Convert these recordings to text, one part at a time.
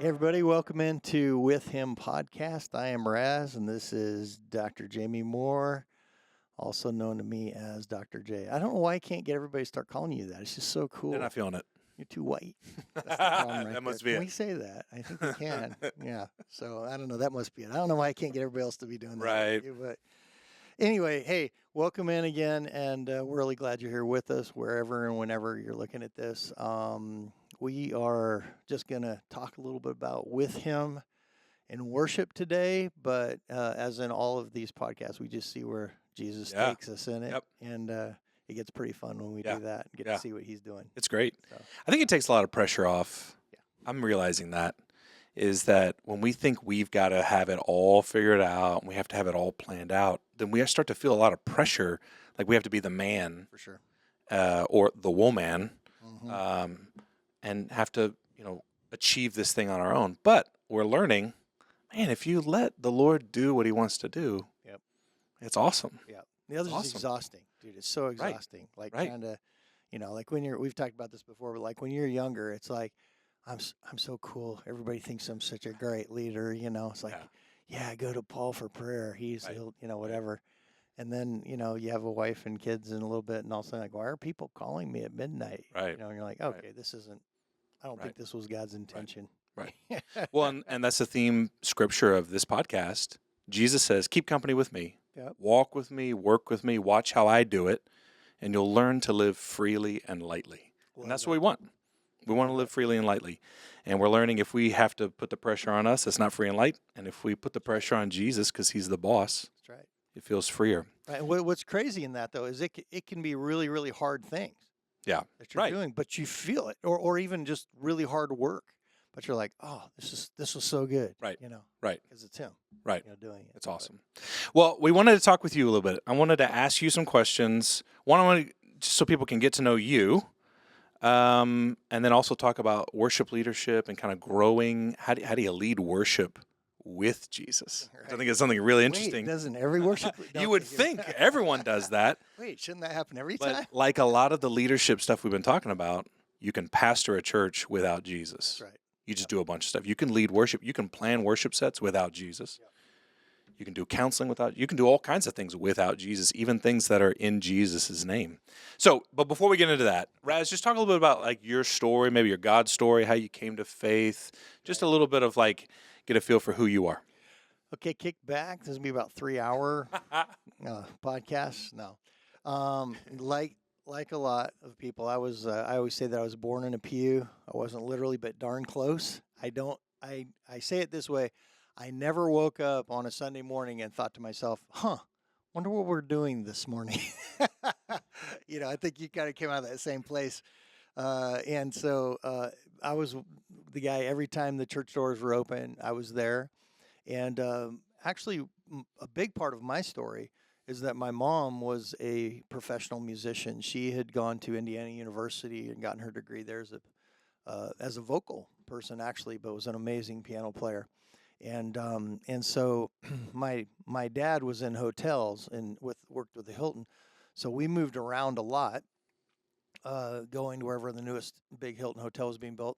Hey everybody, welcome into With Him podcast. I am Raz, and this is Dr. Jamie Moore, also known to me as Dr. J. I don't know why I can't get everybody to start calling you that. It's just so cool. They're not feeling it. You're too white. That's the problem right That must there. be Can it. we say that? I think we can. Yeah. So I don't know. That must be it. I don't know why I can't get everybody else to be doing that. Right. But anyway, hey, welcome in again, and we're really glad you're here with us wherever and whenever you're looking at this. We are just going to talk a little bit about With Him and worship today, but as in all of these podcasts, we just see where Jesus takes us in it, and it gets pretty fun when we do that and get to see what He's doing. It's great. So, I think it takes a lot of pressure off. Yeah. I'm realizing that is that when we think we've got to have it all figured out and we have to have it all planned out, then we start to feel a lot of pressure, like we have to be the man for sure. Or the woman, Mm-hmm. and have to, achieve this thing on our own. But we're learning, man, if you let the Lord do what He wants to do, it's awesome. Yeah. The other is exhausting, dude. It's so exhausting. Like trying to, like when we've talked about this before, but like when you're younger, it's like, I'm so cool. Everybody thinks I'm such a great leader. It's like, I go to Paul for prayer. He'll, whatever. And then, you have a wife and kids in a little bit, and all of a sudden, like, why are people calling me at midnight? Right. And you're like, okay, this isn't, I don't think this was God's intention. Right. Well, and that's the theme scripture of this podcast. Jesus says, keep company with me, walk with me, work with me, watch how I do it, and you'll learn to live freely and lightly. And that's what we want. We want to live freely and lightly. And we're learning if we have to put the pressure on us, it's not free and light. And if we put the pressure on Jesus because He's the boss, that's right. It feels freer. Right. And what's crazy in that, though, is it can be really, really hard things that you're doing, but you feel it, or even just really hard work. But you're like, oh, this was so good. Right. Right. Because it's Him. Right. Doing it. It's awesome. Well, we wanted to talk with you a little bit. I wanted to ask you some questions. One, I want to, just so people can get to know you. And then also talk about worship leadership and kind of growing. How do you lead worship with Jesus? Right. I think it's something really interesting. Wait, doesn't every worship? You would think everyone does that. Wait, shouldn't that happen every time? But like a lot of the leadership stuff we've been talking about, you can pastor a church without Jesus. That's right. You just do a bunch of stuff. You can lead worship. You can plan worship sets without Jesus. You can do counseling without. You can do all kinds of things without Jesus, even things that are in Jesus' name. So, but before we get into that, Raz, just talk a little bit about like your story, maybe your God story, how you came to faith, just a little bit of like get a feel for who you are. Okay, kick back. This is gonna be about 3-hour podcast. No, like a lot of people, I always say that I was born in a pew. I wasn't literally, but darn close. I say it this way. I never woke up on a Sunday morning and thought to myself, wonder what we're doing this morning. I think you kind of came out of that same place. And so I was the guy every time the church doors were open, I was there. And actually, a big part of my story is that my mom was a professional musician. She had gone to Indiana University and gotten her degree there as a vocal person, actually, but was an amazing piano player. And so my dad was in hotels and worked with the Hilton, so we moved around a lot, going to wherever the newest big Hilton hotel was being built.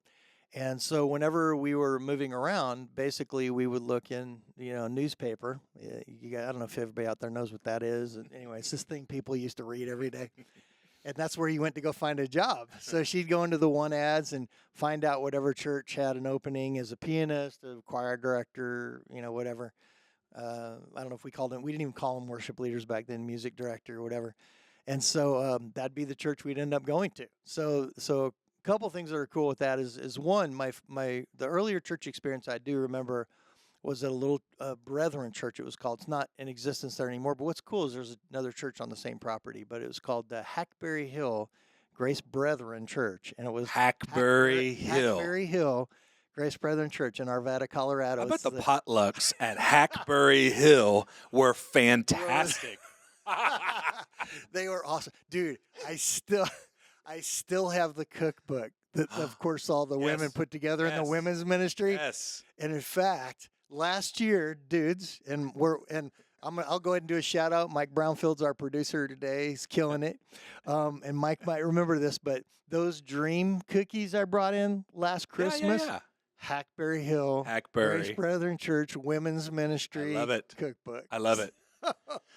And so whenever we were moving around, basically we would look in, newspaper. I don't know if everybody out there knows what that is. And anyway, it's this thing people used to read every day. And that's where you went to go find a job. So she'd go into the one ads and find out whatever church had an opening as a pianist, a choir director, whatever. I don't know if we didn't even call them worship leaders back then, music director or whatever. And so that'd be the church we'd end up going to. So a couple things that are cool with that is one, the earlier church experience I do remember was at a little Brethren church, it was called. It's not in existence there anymore, but what's cool is there's another church on the same property, but it was called the Hackberry Hill Grace Brethren Church, and it was Hackberry Hill Grace Brethren Church in Arvada, Colorado. I bet the potlucks at Hackberry Hill were fantastic. They were awesome. Dude, I still have the cookbook that, of course, all the women put together in the women's ministry. Yes. And in fact, last year, dudes, I'll go ahead and do a shout out. Mike Brownfield's our producer today. He's killing it. And Mike might remember this, but those dream cookies I brought in last Christmas, Hackberry Hill, Grace Hackberry. Brethren Church Women's Ministry I love it. Cookbook. I love it.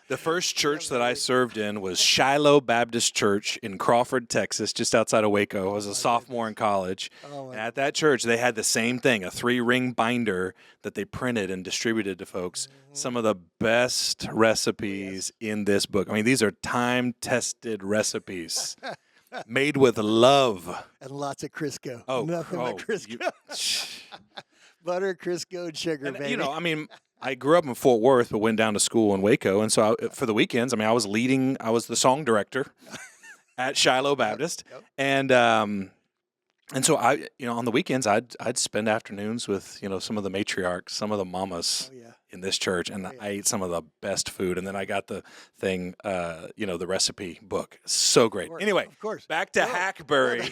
The first church that I served in was Shiloh Baptist Church in Crawford, Texas, just outside of Waco. I was a sophomore in college. And at that church, they had the same thing, a 3-ring binder that they printed and distributed to folks. Some of the best recipes in this book. I mean, these are time-tested recipes made with love. And lots of Crisco. Oh, Nothing but Crisco. Butter, Crisco, and sugar, And, baby. I mean, I grew up in Fort Worth, but went down to school in Waco. And so for the weekends, I was the song director at Shiloh Baptist. Yep. And so on the weekends, I'd spend afternoons with, some of the matriarchs, some of the mamas in this church. And I ate some of the best food. And then I got the thing, the recipe book. So great. Anyway, of course. Back to Hackberry.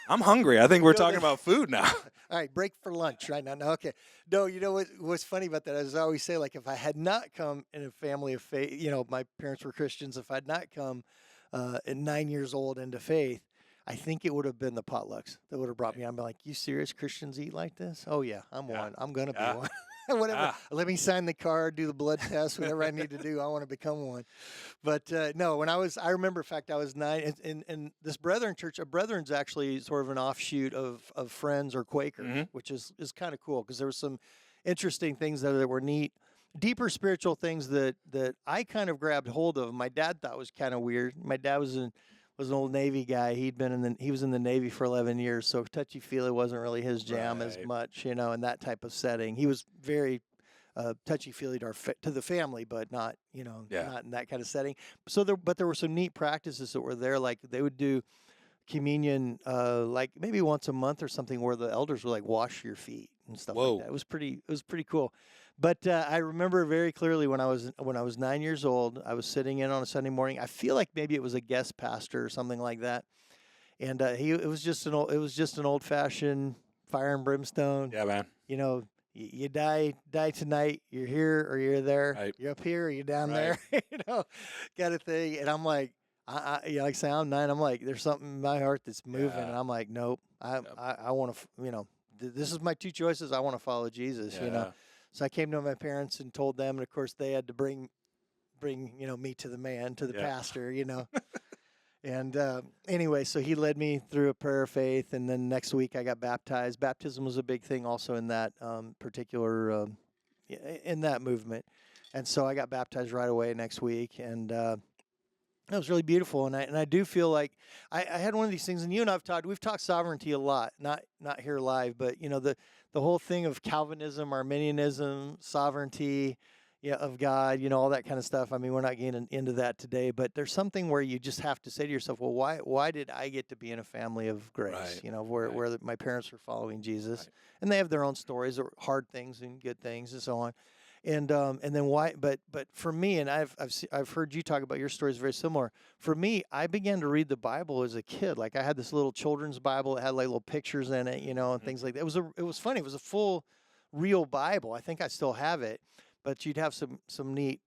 I'm hungry. I think we're talking about food now. All right, break for lunch right now. No, okay. No, you know what's funny about that is I always say, like, if I had not come in a family of faith, my parents were Christians. If I'd not come at 9 years old into faith, I think it would have been the potlucks that would have brought me. I'm like, you serious? Christians eat like this? Oh yeah, I'm one. I'm gonna be one. Whatever. Let me sign the card, do the blood test, whatever I need to do. I want to become one. But no, I remember, in fact, I was 9, and this Brethren church, a Brethren's actually sort of an offshoot of Friends or Quakers, which is kind of cool because there were some interesting things that were neat, deeper spiritual things that I kind of grabbed hold of. My dad thought was kind of weird. My dad was an old Navy guy. He was in the Navy for 11 years, so touchy-feely wasn't really his jam as much, in that type of setting. He was very touchy-feely to the family, but not, not in that kind of setting. But there were some neat practices that were there, like they would do communion like maybe once a month or something, where the elders would like wash your feet and stuff like that. It was pretty cool. But I remember very clearly when I was 9 years old, I was sitting in on a Sunday morning. I feel like maybe it was a guest pastor or something like that, and it was just an old-fashioned fire and brimstone. Yeah, man. You die tonight. You're here or you're there. Right. You're up here or you're down there. Kind of thing. And I'm like, like I say, I'm 9. I'm like, there's something in my heart that's moving, and I'm like, nope. I want to. This is my two choices. I want to follow Jesus. So I came to my parents and told them, and of course they had to bring me to the pastor, And anyway, so he led me through a prayer of faith, and then next week I got baptized. Baptism was a big thing also in that particular in that movement, and so I got baptized right away next week, and it was really beautiful. And I do feel like I had one of these things, and you and we've talked sovereignty a lot, not here live, but the whole thing of Calvinism, Arminianism, sovereignty, of God, all that kind of stuff. I mean, we're not getting into that today, but there's something where you just have to say to yourself, well, why did I get to be in a family of grace? Right. Where my parents are following Jesus, and they have their own stories, or hard things and good things and so on. And then why? But for me, and I've heard you talk about your stories very similar. For me, I began to read the Bible as a kid. Like I had this little children's Bible that had like little pictures in it, and things like that. It was funny. It was a full, real Bible. I think I still have it, but you'd have some neat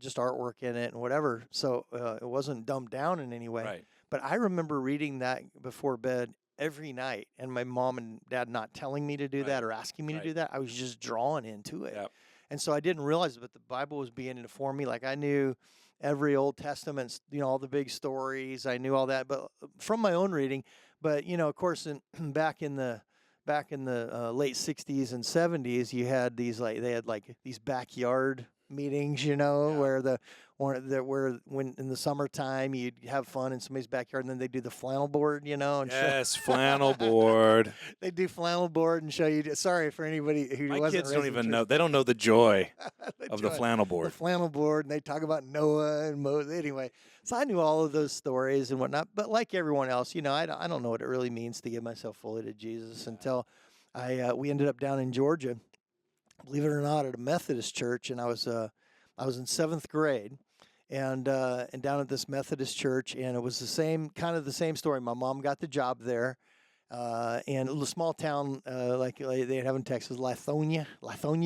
just artwork in it and whatever. So it wasn't dumbed down in any way. Right. But I remember reading that before bed every night, and my mom and dad not telling me to do that or asking me to do that. I was just drawn into it. Yep. And so I didn't realize it, but the Bible was beginning to form me. Like I knew every Old Testament, all the big stories. I knew all that, but from my own reading. But of course, back in the late '60s and '70s, you had they had these backyard meetings, where when in the summertime you'd have fun in somebody's backyard, and then they do the flannel board, and flannel board. They do flannel board and show you. Sorry for anybody who My wasn't kids don't raised in even church. know. They don't know the joy of the flannel board. The flannel board, and they talk about Noah and Moses. Anyway, so I knew all of those stories and whatnot. But like everyone else, I don't know what it really means to give myself fully to Jesus until we ended up down in Georgia, believe it or not, at a Methodist church, and I was in 7th grade, and down at this Methodist church, and it was the same story. My mom got the job there, and a little small town like they have in Texas, Lithonia,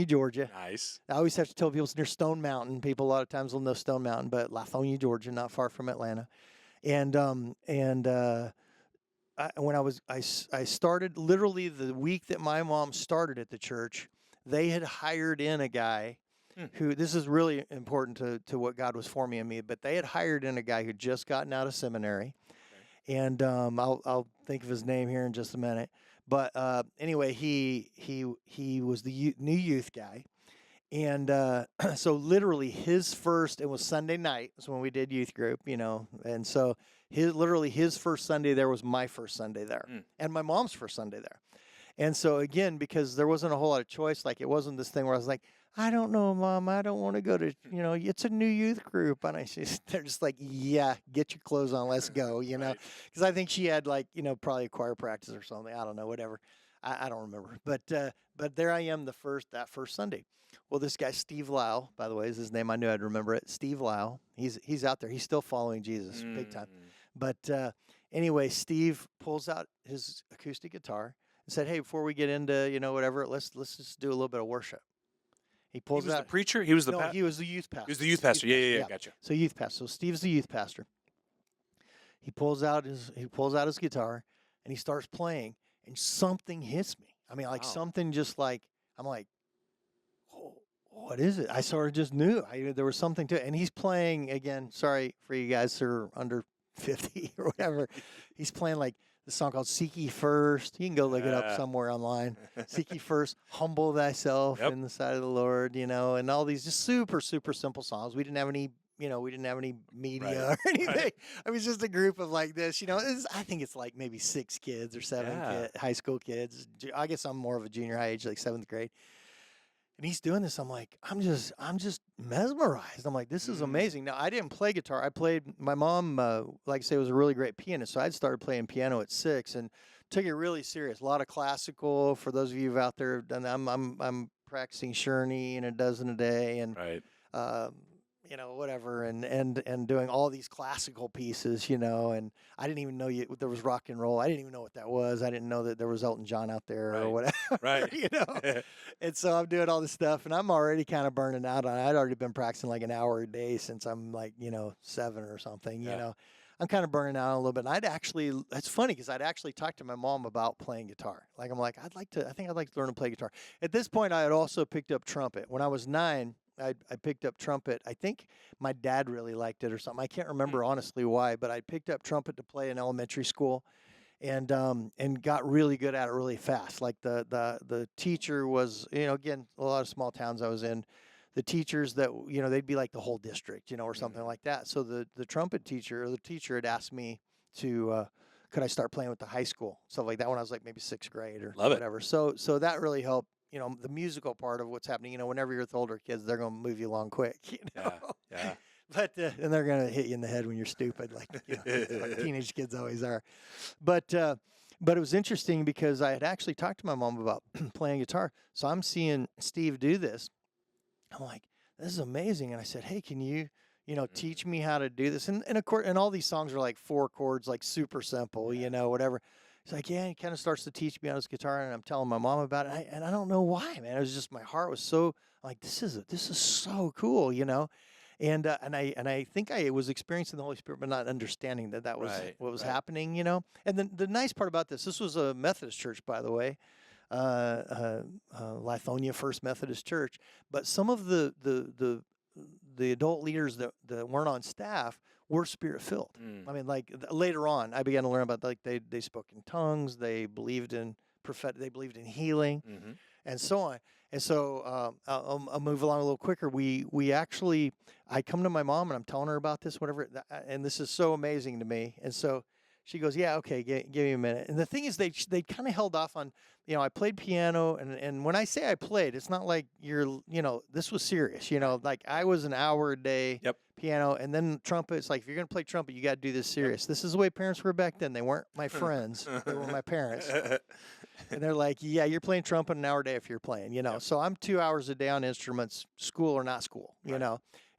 Georgia. Nice. I always have to tell people it's near Stone Mountain. People a lot of times will know Stone Mountain, but Lithonia, Georgia, not far from Atlanta, and I started literally the week that my mom started at the church. They had hired in a guy who, this is really important to what God was forming in me, but they had hired in a guy who'd just gotten out of seminary. Okay. And I'll think of his name here in just a minute. But anyway, he was the new youth guy. And so literally it was Sunday night was when we did youth group, and so his first Sunday there was my first Sunday there, and my mom's first Sunday there. And so again, because there wasn't a whole lot of choice, like it wasn't this thing where I was like, I don't know, Mom, I don't want to go to, it's a new youth group. And they're just like, yeah, get your clothes on, let's go, Right. because I think she had like, probably a choir practice or something. I don't know, whatever. I don't remember. But there I am that first Sunday. Well, this guy, Steve Lau, by the way, is his name. I knew I'd remember it. Steve Lau. He's out there. He's still following Jesus big time. But anyway, Steve pulls out his acoustic guitar and said, hey, before we get into, whatever, let's just do a little bit of worship. He pulls out. He was the preacher? He was the he was the youth pastor. He was the youth pastor. Yeah, gotcha. So youth pastor. So Steve's the youth pastor. He pulls out his guitar and he starts playing, and something hits me. I mean, like something just like, I'm like, oh, what is it? I sort of just knew there was something to it. And he's playing, again, sorry for you guys who are under 50 or whatever. He's playing like the song called Seek Ye First. You can go look it up somewhere online. Seek Ye First, Humble Thyself in the sight of the Lord, and all these just super, super simple songs. We didn't have any, media or anything. Right. It was just a group of like this, I think it's like maybe 6 kids or 7 high school kids. I guess I'm more of a junior high age, like 7th grade. And he's doing this. I'm like, I'm just mesmerized. I'm like, this is amazing. Now, I didn't play guitar. My mom, like I say, was a really great pianist. So I'd started playing piano at 6 and took it really serious. A lot of classical. For those of you out there, and I'm practicing Sherney and a dozen a day, and whatever, and doing all these classical pieces, and I didn't even know there was rock and roll. I didn't even know what that was. I didn't know that there was Elton John out there or whatever. Right. And so I'm doing all this stuff, and I'm already kind of burning out on it. I'd already been practicing like an hour a day since I'm like, 7 or something, I'm kind of burning out a little bit. And it's funny because I'd actually talked to my mom about playing guitar. Like, I'm like, I think I'd like to learn to play guitar. At this point, I had also picked up trumpet. When I was 9, I picked up trumpet. I think my dad really liked it or something. I can't remember honestly why, but I picked up trumpet to play in elementary school, and got really good at it really fast. Like the teacher was, again, a lot of small towns I was in, the teachers that, they'd be like the whole district, or something like that. So the trumpet teacher, or the teacher, had asked me to could I start playing with the high school, stuff like that, when I was like maybe 6th grade or whatever. So that really helped. The musical part of what's happening, whenever you're with older kids, they're going to move you along quick, Yeah. But, and they're going to hit you in the head when you're stupid, like, like teenage kids always are. But it was interesting because I had actually talked to my mom about playing guitar. So I'm seeing Steve do this. I'm like, this is amazing. And I said, hey, can you, teach me how to do this? And of course, and all these songs are like 4 chords, like super simple, whatever. He's like, yeah, he kind of starts to teach me on his guitar, and I'm telling my mom about it. And I don't know why, man. It was just, my heart was so like, this is so cool, And I think I was experiencing the Holy Spirit, but not understanding that was what was happening, And then the nice part about this was a Methodist church, by the way, Lithonia First Methodist Church. But some of the adult leaders that weren't on staff were Spirit-filled. I mean, like later on, I began to learn about, like, they spoke in tongues, they believed in they believed in healing, and so on. And so I'll move along a little quicker. I come to my mom and I'm telling her about this, whatever, and this is so amazing to me. And so she goes, yeah, okay, give me a minute. And the thing is, they kind of held off on, I played piano, and when I say I played, it's not like this was serious, like I was an hour a day piano, and then trumpet. It's like, if you're going to play trumpet, you got to do this serious. This is the way parents were back then. They weren't my friends. They were my parents. And they're like, yeah, you're playing trumpet an hour a day if you're playing, So I'm 2 hours a day on instruments, school or not school,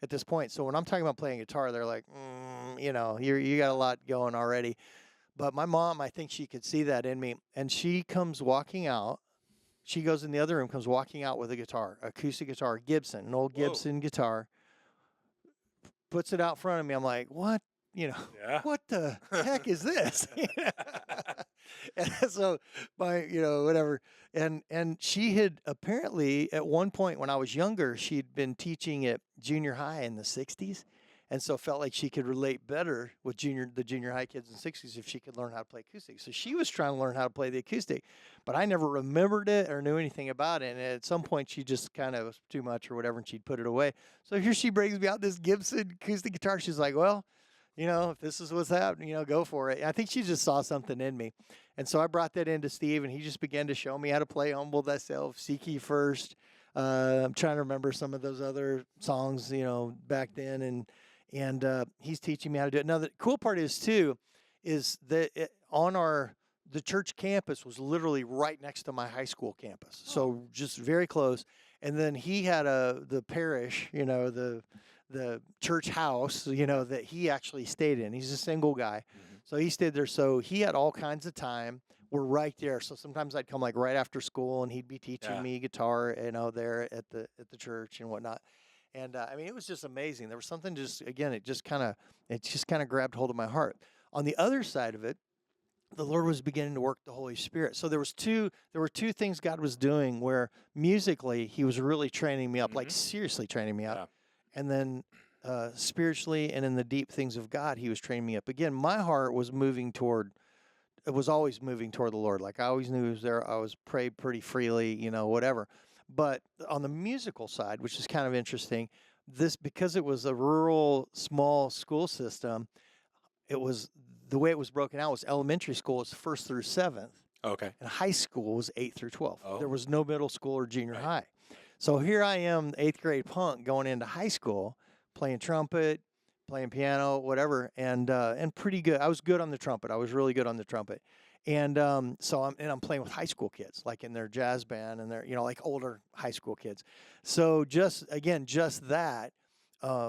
at this point. So when I'm talking about playing guitar, they're like, you got a lot going already. But my mom, I think she could see that in me. And she comes walking out. She goes in the other room, comes walking out with a guitar, acoustic guitar, Gibson, an old Gibson guitar, puts it out in front of me. I'm like, what? What the heck is this? And so whatever. And she had apparently at one point when I was younger, she'd been teaching at junior high in the 60s. And so felt like she could relate better with the junior high kids in the 60s if she could learn how to play acoustic. So she was trying to learn how to play the acoustic, but I never remembered it or knew anything about it. And at some point she just kind of was too much or whatever, and she'd put it away. So here she brings me out this Gibson acoustic guitar. She's like, well, if this is what's happening, go for it. I think she just saw something in me. And so I brought that into Steve, and he just began to show me how to play Humble Thyself, Seek Ye First. I'm trying to remember some of those other songs, back then. And he's teaching me how to do it. Now, the cool part is, too, is that the church campus was literally right next to my high school campus. So just very close. And then he had the parish, the church house, that he actually stayed in. He's a single guy. Mm-hmm. So he stayed there. So he had all kinds of time. We're right there. So sometimes I'd come like right after school, and he'd be teaching me guitar, there at the church and whatnot. And it was just amazing. There was something it just kind of grabbed hold of my heart. On the other side of it, the Lord was beginning to work the Holy Spirit. So there were two things God was doing where musically he was really training me up, mm-hmm. like seriously training me up. Yeah. And then spiritually and in the deep things of God, he was training me up. Again, my heart was always moving toward the Lord. Like I always knew he was there. I was prayed pretty freely, whatever. But on the musical side, which is kind of interesting, because it was a rural, small school system, it was the way it was broken out was elementary school was 1st through 7th. Okay. And high school was 8th through 12th. Oh. There was no middle school or junior high. So here I am, 8th grade punk, going into high school, playing trumpet, playing piano, whatever, and pretty good. I was good on the trumpet. I was really good on the trumpet. And so I'm playing with high school kids, like in their jazz band, and they're like older high school kids. So just that,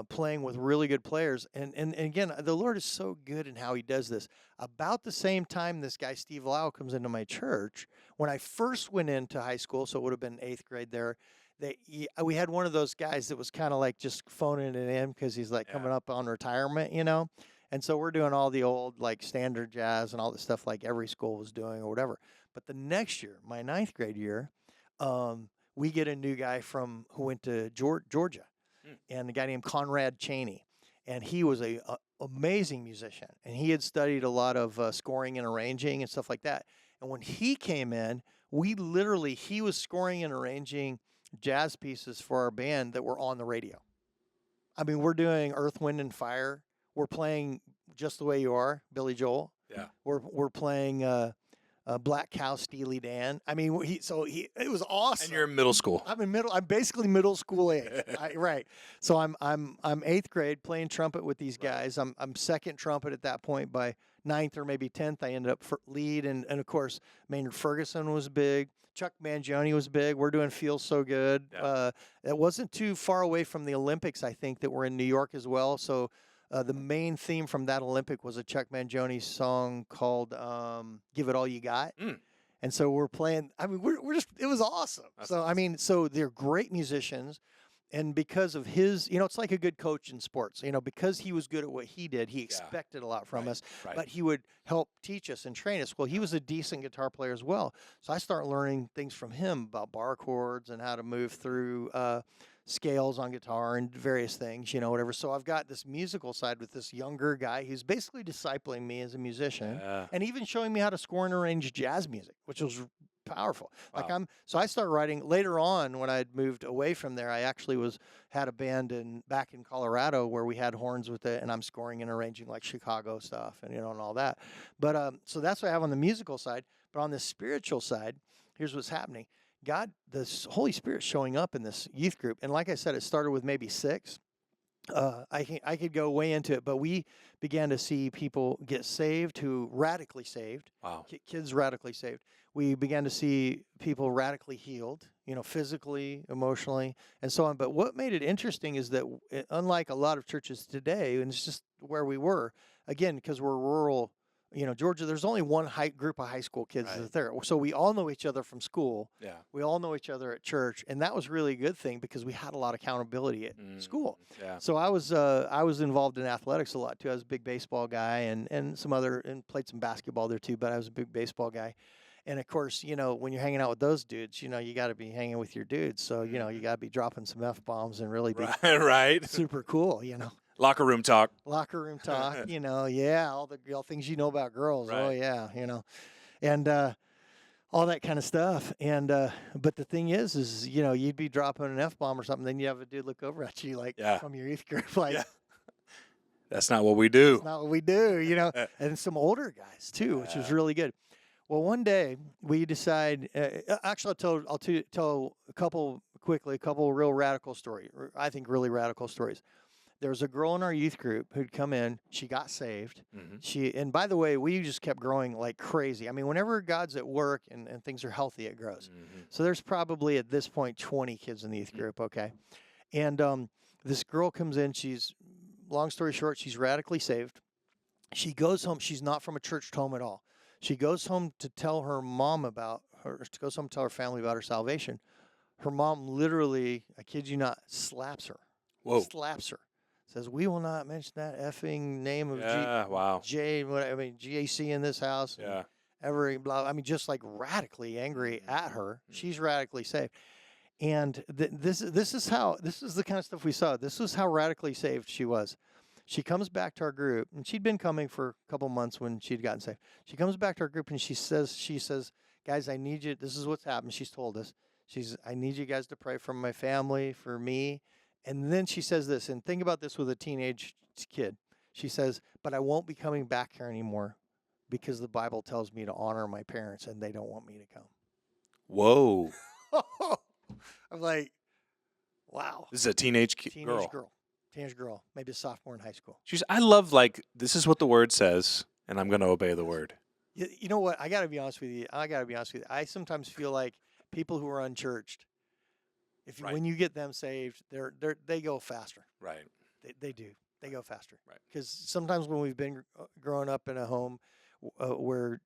playing with really good players, and again, the Lord is so good in how He does this. About the same time, this guy Steve Lau comes into my church. When I first went into high school, so it would have been 8th grade there. We had one of those guys that was kind of like just phoning it in because he's like coming up on retirement, And so we're doing all the old like standard jazz and all the stuff like every school was doing or whatever. But the next year, my 9th grade year, we get a new guy who went to Georgia, and a guy named Conrad Cheney, and he was a amazing musician, and he had studied a lot of scoring and arranging and stuff like that. And when he came in, he was scoring and arranging jazz pieces for our band that were on the radio. We're doing Earth, Wind, and Fire. We're playing Just the Way You Are, Billy Joel. Yeah. We're playing Black Cow, Steely Dan. It was awesome. And you're in middle school. I'm basically middle school age. Right. So I'm 8th grade playing trumpet with these guys. I'm second trumpet at that point. By 9th or maybe 10th, I ended up for lead, and of course Maynard Ferguson was big. Chuck Mangione was big. We're doing Feel So Good. Yeah. It wasn't too far away from the Olympics, I think, that were in New York as well. So the main theme from that Olympic was a Chuck Mangione song called "Give It All You Got," and so we're playing. It was awesome. That's awesome. So they're great musicians, and because of his, it's like a good coach in sports. Because he was good at what he did, he expected a lot from us, but he would help teach us and train us. Well, he was a decent guitar player as well, so I started learning things from him about bar chords and how to move through scales on guitar and various things, whatever. So I've got this musical side with this younger guy who's basically discipling me as a musician, and even showing me how to score and arrange jazz music, which was powerful. Wow. So I started writing later on when I'd moved away from there. I actually had a band back in Colorado where we had horns with it, and I'm scoring and arranging like Chicago stuff and and all that. But so that's what I have on the musical side. But on the spiritual side, here's what's happening. God, the Holy Spirit showing up in this youth group. And like I said, it started with maybe 6. I could go way into it, but we began to see people get saved who radically saved. Wow. Kids radically saved. We began to see people radically healed, physically, emotionally, and so on. But what made it interesting is that unlike a lot of churches today, and it's just where we were, again, because we're rural, Georgia, there's only one group of high school kids Right. that's there. So we all know each other from school. Yeah. We all know each other at church. And that was really a good thing because we had a lot of accountability at school. Yeah. So I was involved in athletics a lot too. I was a big baseball guy and played some basketball there too, but I was a big baseball guy. And of course, when you're hanging out with those dudes, you got to be hanging with your dudes. So, you got to be dropping some F-bombs and really be right. super cool, Locker room talk. Locker room talk, yeah, all the things you know about girls. Right. Oh yeah, and all that kind of stuff. And but the thing is you'd be dropping an F-bomb or something, then you have a dude look over at you like from your youth group, like that's not what we do. That's not what we do, and some older guys too, which was really good. Well, one day we decide. Actually, I'll tell a couple real radical stories. I think really radical stories. There was a girl in our youth group who'd come in. She got saved. Mm-hmm. And by the way, we just kept growing like crazy. I mean, whenever God's at work and things are healthy, it grows. Mm-hmm. So there's probably at this point 20 kids in the youth group. Okay, and this girl comes in. Long story short, she's radically saved. She goes home. She's not from a church home at all. She goes home to tell her mom about her. She goes home to tell her family about her salvation. Her mom literally, I kid you not, slaps her. Whoa. Slaps her. Says, we will not mention that effing name of GAC in this house. Yeah. Ever, blah. I mean, just like radically angry at her. She's radically saved. And this is the kind of stuff we saw. This was how radically saved she was. She comes back to our group, and she'd been coming for a couple months when she'd gotten saved. She comes back to our group, and she says, guys, I need you. This is what's happened. She's told us. I need you guys to pray for my family, for me. And then she says this, and think about this with a teenage kid. She says, but I won't be coming back here anymore because the Bible tells me to honor my parents, and they don't want me to come. Whoa. I'm like, wow. This is a teenage girl. Teenage girl, maybe a sophomore in high school. I love, this is what the word says, and I'm going to obey the word. You know what? I got to be honest with you. I sometimes feel like people who are unchurched, when you get them saved, they go faster. Right. They do. They go faster. Right. Because sometimes when we've been growing up in a home where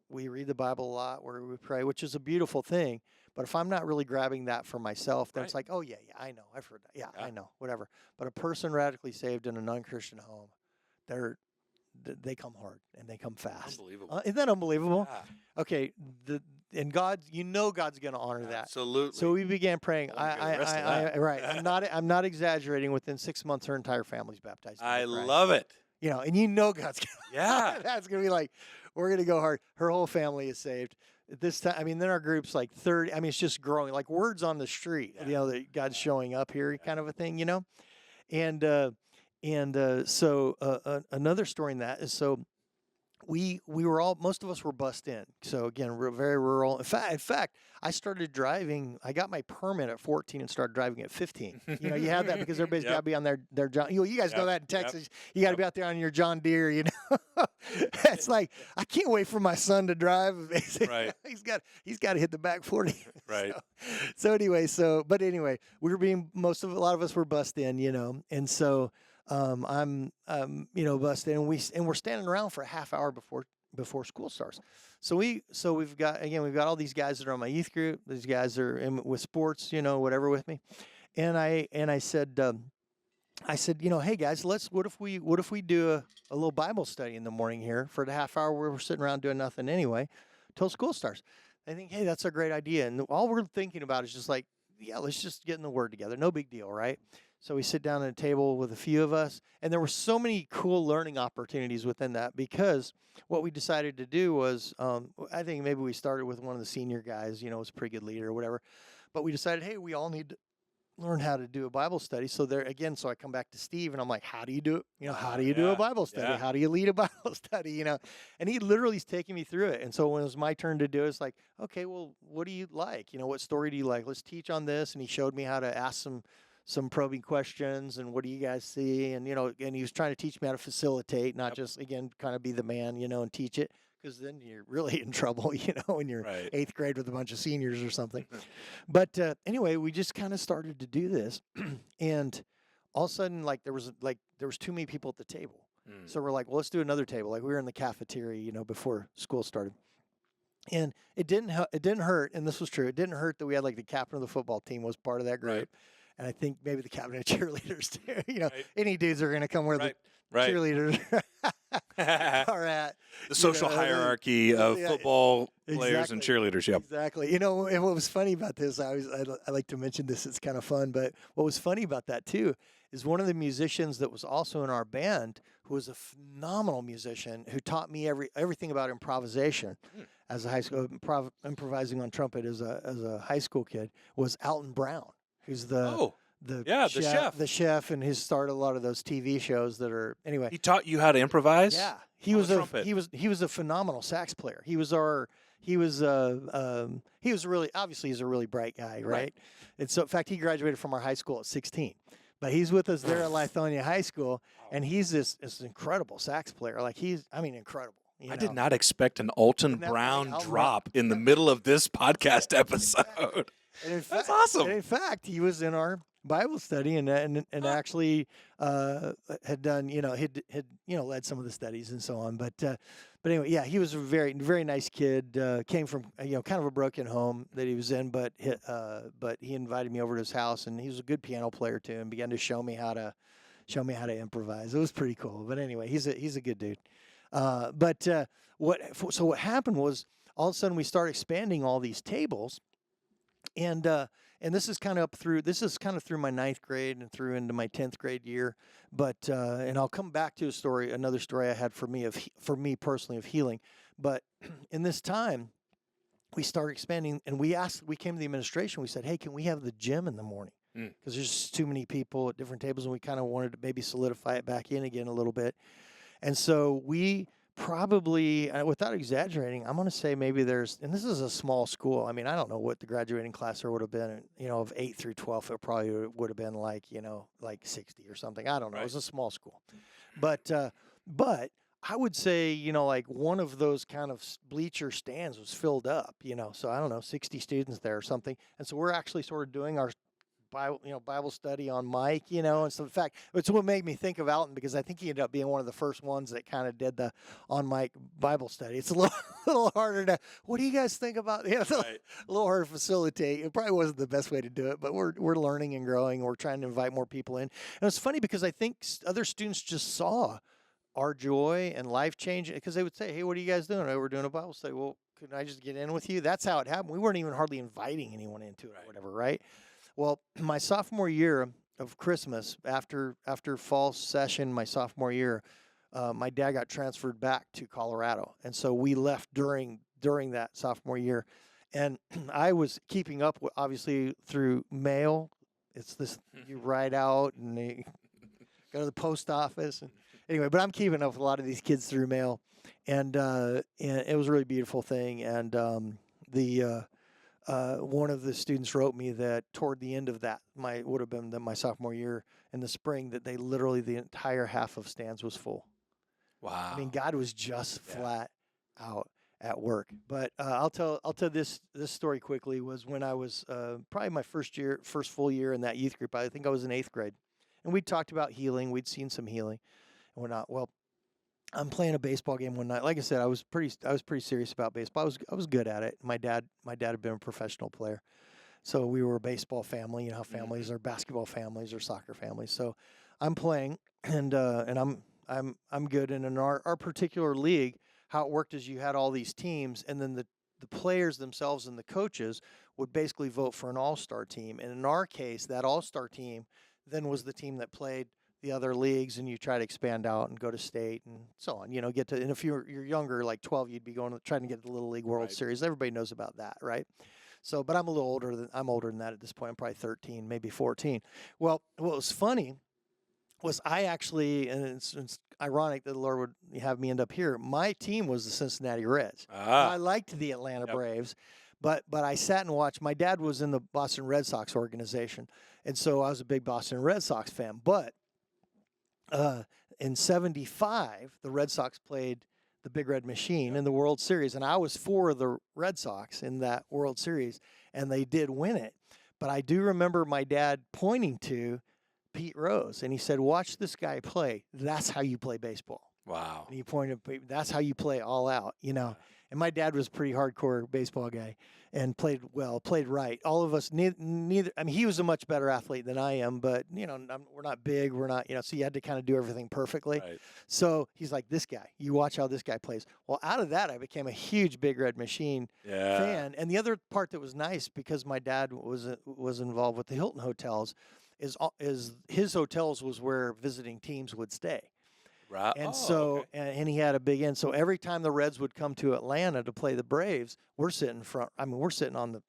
we read the Bible a lot, where we pray, which is a beautiful thing. But if I'm not really grabbing that for myself, then it's like, oh, yeah, I know. I've heard that. Yeah, I know, whatever. But a person radically saved in a non-Christian home, they come hard and they come fast. Unbelievable. Isn't that unbelievable? Yeah. Okay, and God, God's going to honor that. Absolutely. So we began praying. Right. I'm not exaggerating. Within 6 months, her entire family's baptized. I love it. And God's Yeah. that's going to be like, we're going to go hard. Her whole family is saved. At this time, then our group's like 30. It's just growing, like words on the street. That God's showing up here, kind of a thing. And so another story in that is we were most of us were bussed in. So again, very rural. In fact, I started driving. I got my permit at 14 and started driving at 15. You have that because everybody's got to be on their John. You guys know that in Texas. You got to be out there on your John Deere. It's like I can't wait for my son to drive. Right. He's got to hit the back 40. Right. So anyway, we were a lot of us were bussed in. And so. I'm busted, and we're standing around for a half hour before school starts. So we've got all these guys that are on my youth group. These guys are with sports, whatever with me, and I said, hey guys, what if we do a little Bible study in the morning here for the half hour where we're sitting around doing nothing anyway, till school starts. I think, hey, that's a great idea, and all we're thinking about is just like, yeah, let's just get in the Word together. No big deal, right? So we sit down at a table with a few of us, and there were so many cool learning opportunities within that because what we decided to do was, I think maybe we started with one of the senior guys, was a pretty good leader or whatever, but we decided, hey, we all need to learn how to do a Bible study. So so I come back to Steve, and I'm like, how do you do it? How do you do a Bible study? Yeah. How do you lead a Bible study? And he literally is taking me through it. And so when it was my turn to do it, it's like, okay, well, what do you like? What story do you like? Let's teach on this. And he showed me how to ask some probing questions and what do you guys see? And, and he was trying to teach me how to facilitate, not just, again, kind of be the man, and teach it. Because then you're really in trouble, when you're Right. 8th grade with a bunch of seniors or something. But anyway, we just kind of started to do this, and all of a sudden, there was too many people at the table. So we're like, well, let's do another table. Like we were in the cafeteria, before school started. And it didn't hurt, and this was true. It didn't hurt that we had like the captain of the football team was part of that group, Right. and I think maybe the captain of cheerleaders too. Right. Any dudes are going to come where the cheerleaders are at. The social hierarchy of football players and cheerleaders. Yep. Exactly. And what was funny about this, I like to mention this. It's kind of fun, but what was funny about that too is one of the musicians that was also in our band, who was a phenomenal musician, who taught me everything about improvisation as a high school, improvising on trumpet as a high school kid, was Alton Brown, who's the chef, and he's started a lot of those TV shows that are anyway. He taught you how to improvise. Yeah, he was a phenomenal sax player. He was really, obviously he's a really bright guy, right? And so in fact he graduated from our high school at 16. But he's with us there at Lithonia High School, and he's this incredible sax player. Like incredible. I did not expect an Alton Brown drop in the middle of this podcast episode. That's awesome. And in fact, he was in our Bible study and actually had done, had led some of the studies and so on. But anyway, yeah, he was a very, very nice kid. Came from kind of a broken home that he was in, but he invited me over to his house, and he was a good piano player too, and began to show me how to improvise. It was pretty cool. But anyway, he's a good dude. What happened was all of a sudden we start expanding all these tables. And this is kind of through my 9th grade and through into my 10th grade year. But and I'll come back to another story I had for me personally of healing. But in this time, we started expanding, and we came to the administration. We said, hey, can we have the gym in the morning? Because there's just too many people at different tables, and we kind of wanted to maybe solidify it back in again a little bit. And so we probably, without exaggerating, I'm going to say maybe and this is a small school. I mean, I don't know what the graduating class there would have been, of 8 through 12. It probably would have been like 60 or something. I don't know. Right. It was a small school. But I would say, like one of those kind of bleacher stands was filled up, so I don't know, 60 students there or something. And so we're actually sort of doing our Bible study on mic, and so in fact, it's what made me think of Alton, because I think he ended up being one of the first ones that kind of did the on mic Bible study. It's a little harder to, what do you guys think about, a little harder to facilitate. It probably wasn't the best way to do it, but we're learning and growing. We're trying to invite more people in. And it's funny because I think other students just saw our joy and life change, because they would say, hey, what are you guys doing? Oh, we're doing a Bible study. Well, couldn't I just get in with you? That's how it happened. We weren't even hardly inviting anyone into it or whatever, right? Well, my sophomore year of Christmas, after fall session, my sophomore year, my dad got transferred back to Colorado, and so we left during that sophomore year, and I was keeping up with, obviously, through mail. It's this, you write out and you go to the post office, and anyway. But I'm keeping up with a lot of these kids through mail, and it was a really beautiful thing, and one of the students wrote me that toward the end of that, my sophomore year in the spring, that they literally, the entire half of stands was full. Wow. I mean, God was just flat out at work. But I'll tell this story quickly. Was when I was probably my first full year in that youth group. I think I was in 8th grade, and we talked about healing. We'd seen some healing and whatnot. Well, I'm playing a baseball game one night. Like I said, I was pretty serious about baseball. I was good at it. My dad had been a professional player, so we were a baseball family. You know how families are, basketball families or soccer families. So I'm playing, and I'm good. And in our particular league, how it worked is you had all these teams, and then the players themselves and the coaches would basically vote for an all-star team. And in our case, that all-star team then was the team that played the other leagues, and you try to expand out and go to state and so on, get to, and if you're younger, like 12, you'd be trying to get to the Little League World Series. Everybody knows about that, right? So, but I'm older than that at this point. I'm probably 13, maybe 14. Well, what was funny was I actually, and it's ironic that the Lord would have me end up here. My team was the Cincinnati Reds. I liked the Atlanta Braves, but I sat and watched. My dad was in the Boston Red Sox organization, and so I was a big Boston Red Sox fan, but in '75, the Red Sox played the Big Red Machine in the World Series, and I was for the Red Sox in that World Series, and they did win it. But I do remember my dad pointing to Pete Rose, and he said, "Watch this guy play. That's how you play baseball." Wow. And he pointed, "That's how you play all out," you know. And my dad was a pretty hardcore baseball guy and played well, played right. All of us, neither. I mean, he was a much better athlete than I am, but you know, we're not big. We're not, you know. So you had to kind of do everything perfectly. Right. So he's like, "This guy, you watch how this guy plays." Well, out of that, I became a huge Big Red Machine fan. And the other part that was nice, because my dad was involved with the Hilton hotels, is his hotels was where visiting teams would stay. Right. And so, and he had a big end. So every time the Reds would come to Atlanta to play the Braves, we're sitting front. I mean, we're sitting on the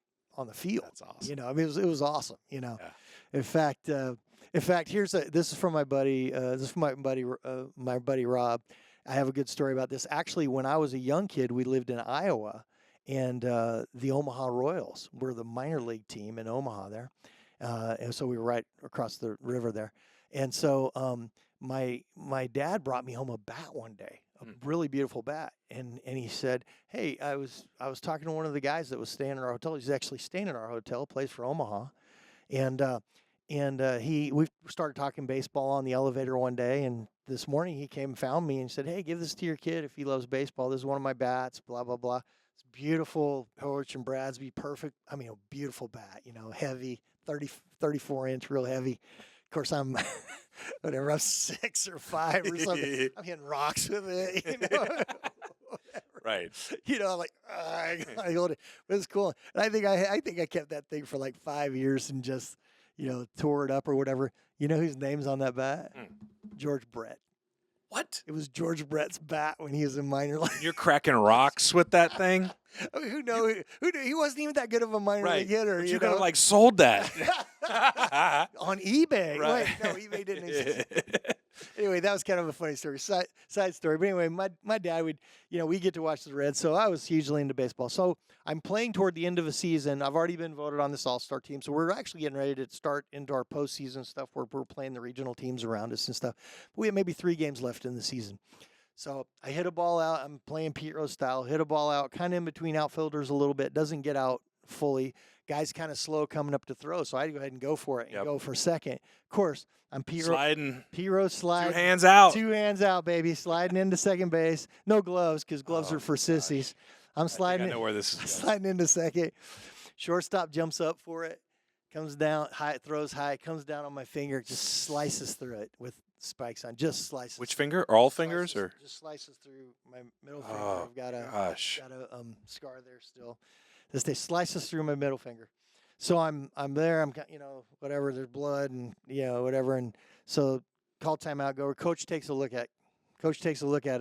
field. That's awesome. You know, I mean, it was awesome. You know, Yeah. in fact, this is from my buddy. This is from my buddy Rob. I have a good story about this. Actually, when I was a young kid, we lived in Iowa, and the Omaha Royals were the minor league team in Omaha there, and so we were right across the river there, and so. My dad brought me home a bat one day, a really beautiful bat, and he said, "Hey, I was talking to one of the guys that was staying in our hotel. He's actually staying in our hotel, plays for Omaha, and we started talking baseball on the elevator one day, and this morning he came and found me and said, 'Hey, give this to your kid if he loves baseball. This is one of my bats, blah blah blah.' It's beautiful, Horwich and Bradsby, perfect. I mean, a beautiful bat, you know, heavy, 34-inch, real heavy." Of course, I'm whatever. I'm 6 or 5 or something. I'm hitting rocks with it, you know. Right. You know, like I hold it. But it's cool. And I think I kept that thing for like 5 years and just, you know, tore it up or whatever. You know whose name's on that bat? George Brett. What? It was George Brett's bat when he was in minor league. You're cracking rocks with that thing? I mean, who knew? He wasn't even that good of a minor league hitter. But you could have know? like sold that On eBay. Right. Wait, no, eBay didn't exist. Anyway, that was kind of a funny story, side story. But anyway, my dad would, you know, we get to watch the Reds, so I was hugely into baseball. So I'm playing toward the end of a season. I've already been voted on this All-Star team, so we're actually getting ready to start into our postseason stuff where we're playing the regional teams around us and stuff. We have maybe 3 games left in the season. So I hit a ball out. I'm playing Pete Rose style. Hit a ball out, kind of in between outfielders a little bit. Doesn't get out fully. Guy's kind of slow coming up to throw, so I had to go ahead and go for it and go for second. Of course, I'm Pete Rose slide. 2 hands out. 2 hands out, baby. Sliding into second base. No gloves, because gloves are for sissies. I'm sliding. I know where this is sliding into second. Shortstop jumps up for it. Comes down high, throws high, comes down on my finger, just slices through it with spikes on. Just slices. Which finger? All fingers, or just slices through my middle finger. I've got a scar there still. This day slices through my middle finger. So I'm there. I'm, you know, whatever. There's blood and, you know, whatever. And so call timeout. Go. Coach takes a look at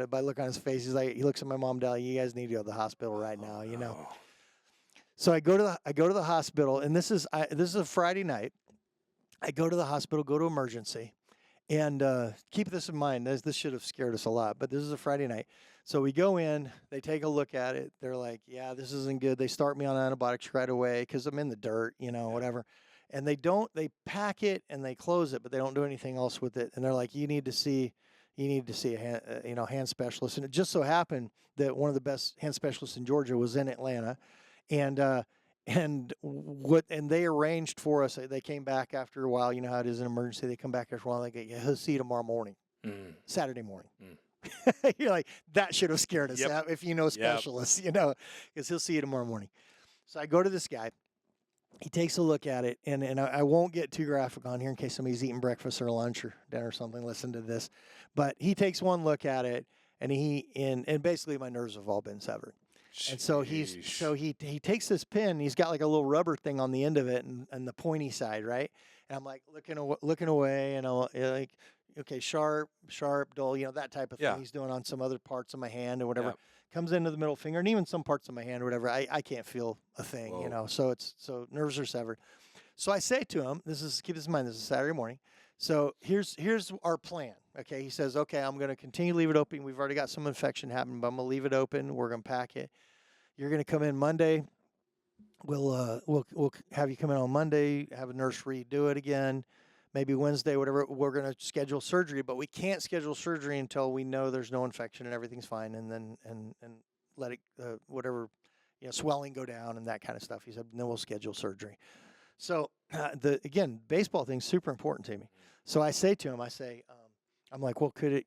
it. By look on his face, he looks at my mom, Dad. You guys need to go to the hospital right now. You know. So I go to the hospital, and this is a Friday night. I go to the hospital, go to emergency, and keep this in mind. This should have scared us a lot, but this is a Friday night. So we go in, they take a look at it. They're like, "Yeah, this isn't good." They start me on antibiotics right away because I'm in the dirt, you know, whatever. And they pack it and they close it, but they don't do anything else with it. And they're like, "You need to see a hand specialist." And it just so happened that one of the best hand specialists in Georgia was in Atlanta. And they arranged for us. They came back after a while. You know how it is in emergency. They come back after a while. They go, "Yeah, he'll see you tomorrow morning, Saturday morning." You're like, that should have scared us if you know specialists, you know, because he'll see you tomorrow morning. So I go to this guy. He takes a look at it, and I won't get too graphic on here in case somebody's eating breakfast or lunch or dinner or something. Listen to this, but he takes one look at it, and basically my nerves have all been severed. And so he takes this pin. He's got like a little rubber thing on the end of it, and the pointy side, right? And I'm like looking away, and I'm like, okay, sharp, dull, you know, that type of thing. He's doing on some other parts of my hand or whatever. Comes into the middle finger, and even some parts of my hand or whatever. I can't feel a thing, you know. So nerves are severed. So I say to him, keep this in mind. This is Saturday morning. So here's our plan. Okay, he says, okay, I'm going to continue to leave it open. We've already got some infection happening, but I'm going to leave it open. We're going to pack it. You're going to come in Monday. We'll have you come in on Monday, have a nurse redo it again. Maybe Wednesday, whatever. We're going to schedule surgery, but we can't schedule surgery until we know there's no infection and everything's fine, and then and let it whatever, you know, swelling go down and that kind of stuff. He said, then we'll schedule surgery. So again, baseball thing's super important to me. So I say to him, I'm like, well, can it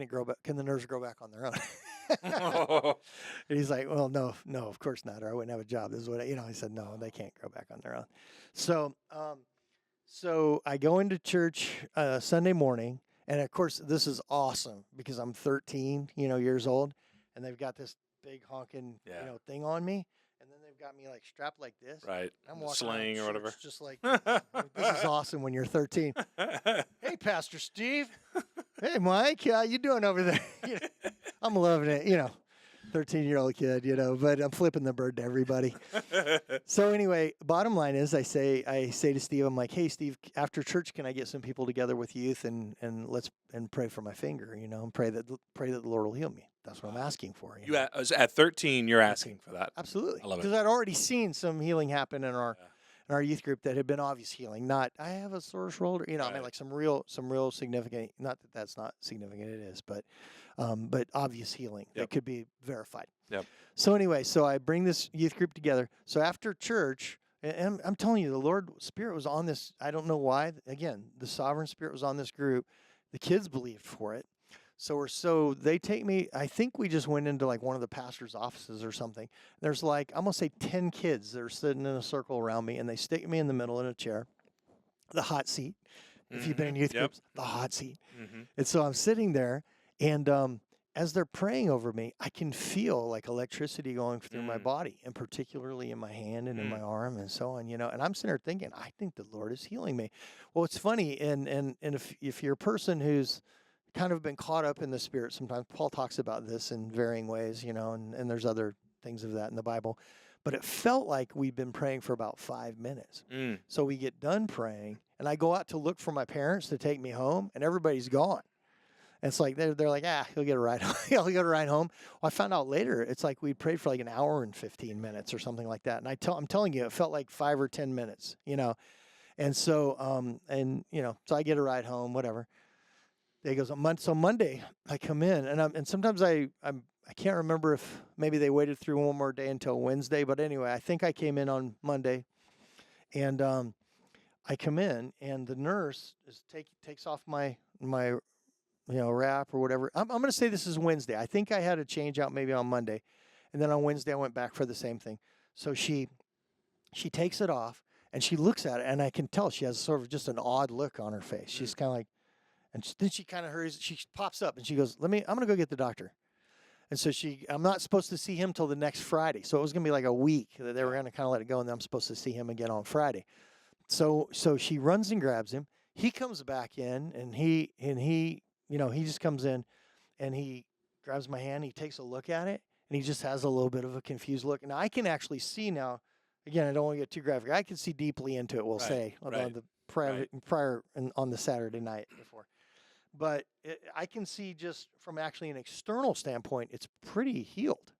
grow back? Can the nerves grow back on their own? And he's like, well, no, of course not, or I wouldn't have a job. This is what, he said, no, they can't grow back on their own. So, so I go into church Sunday morning, and of course, this is awesome because I'm 13, years old, and they've got this big honking, thing on me, and then they've got me like strapped like this. Right. I'm walking Sling or whatever. just like this. This is awesome when you're 13. Hey, Pastor Steve. Hey, Mike. How you doing over there? I'm loving it. 13-year-old kid, but I'm flipping the bird to everybody. So anyway, bottom line is I say to Steve, I'm like, hey, Steve, after church, can I get some people together with youth and let's pray for my finger, and pray that the Lord will heal me. That's what I'm asking for. At 13, you're asking for that. Absolutely. I love it. Because I'd already seen some healing happen in our youth group that had been obvious healing. Not I have a sore shoulder, I mean, like some real significant. Not that that's not significant, it is, but obvious healing that could be verified. Yep. So anyway, so I bring this youth group together. So after church, and I'm telling you, the Lord Spirit was on this. I don't know why. Again, the sovereign Spirit was on this group. The kids believed for it. So they take me, I think we just went into like one of the pastor's offices or something. There's like, I'm going to say 10 kids that are sitting in a circle around me, and they stick me in the middle in a chair, the hot seat. If you've been in youth groups, the hot seat. Mm-hmm. And so I'm sitting there, and as they're praying over me, I can feel like electricity going through my body, and particularly in my hand and in my arm and so on, and I'm sitting there thinking, I think the Lord is healing me. Well, it's funny, and if you're a person who's kind of been caught up in the Spirit sometimes. Paul talks about this in varying ways, and there's other things of that in the Bible. But it felt like we'd been praying for about 5 minutes. So we get done praying, and I go out to look for my parents to take me home, and everybody's gone. And it's like, they're like, he'll get a ride home. He'll get a ride home. Well, I found out later, it's like we prayed for like an hour and 15 minutes or something like that. And I'm telling you, it felt like 5 or 10 minutes, And so, so I get a ride home, whatever. Day goes on. So Monday I come in, and sometimes I can't remember if maybe they waited through one more day until Wednesday, but anyway, I think I came in on Monday, and I come in, and the nurse takes off my wrap or whatever. I'm going to say this is Wednesday. I think I had a change out maybe on Monday, and then on Wednesday I went back for the same thing. So she takes it off, and she looks at it, and I can tell she has sort of just an odd look on her face. She's kind of like. And then she kind of hurries. She pops up and she goes, I'm going to go get the doctor. And so I'm not supposed to see him till the next Friday. So it was going to be like a week that they were going to kind of let it go. And then I'm supposed to see him again on Friday. So she runs and grabs him. He comes back in, and he just comes in, and he grabs my hand. He takes a look at it, and he just has a little bit of a confused look. Now I can actually see now, again, I don't want to get too graphic. I can see deeply into it, we'll say, on the prior on the Saturday night before. But I can see just from actually an external standpoint, it's pretty healed,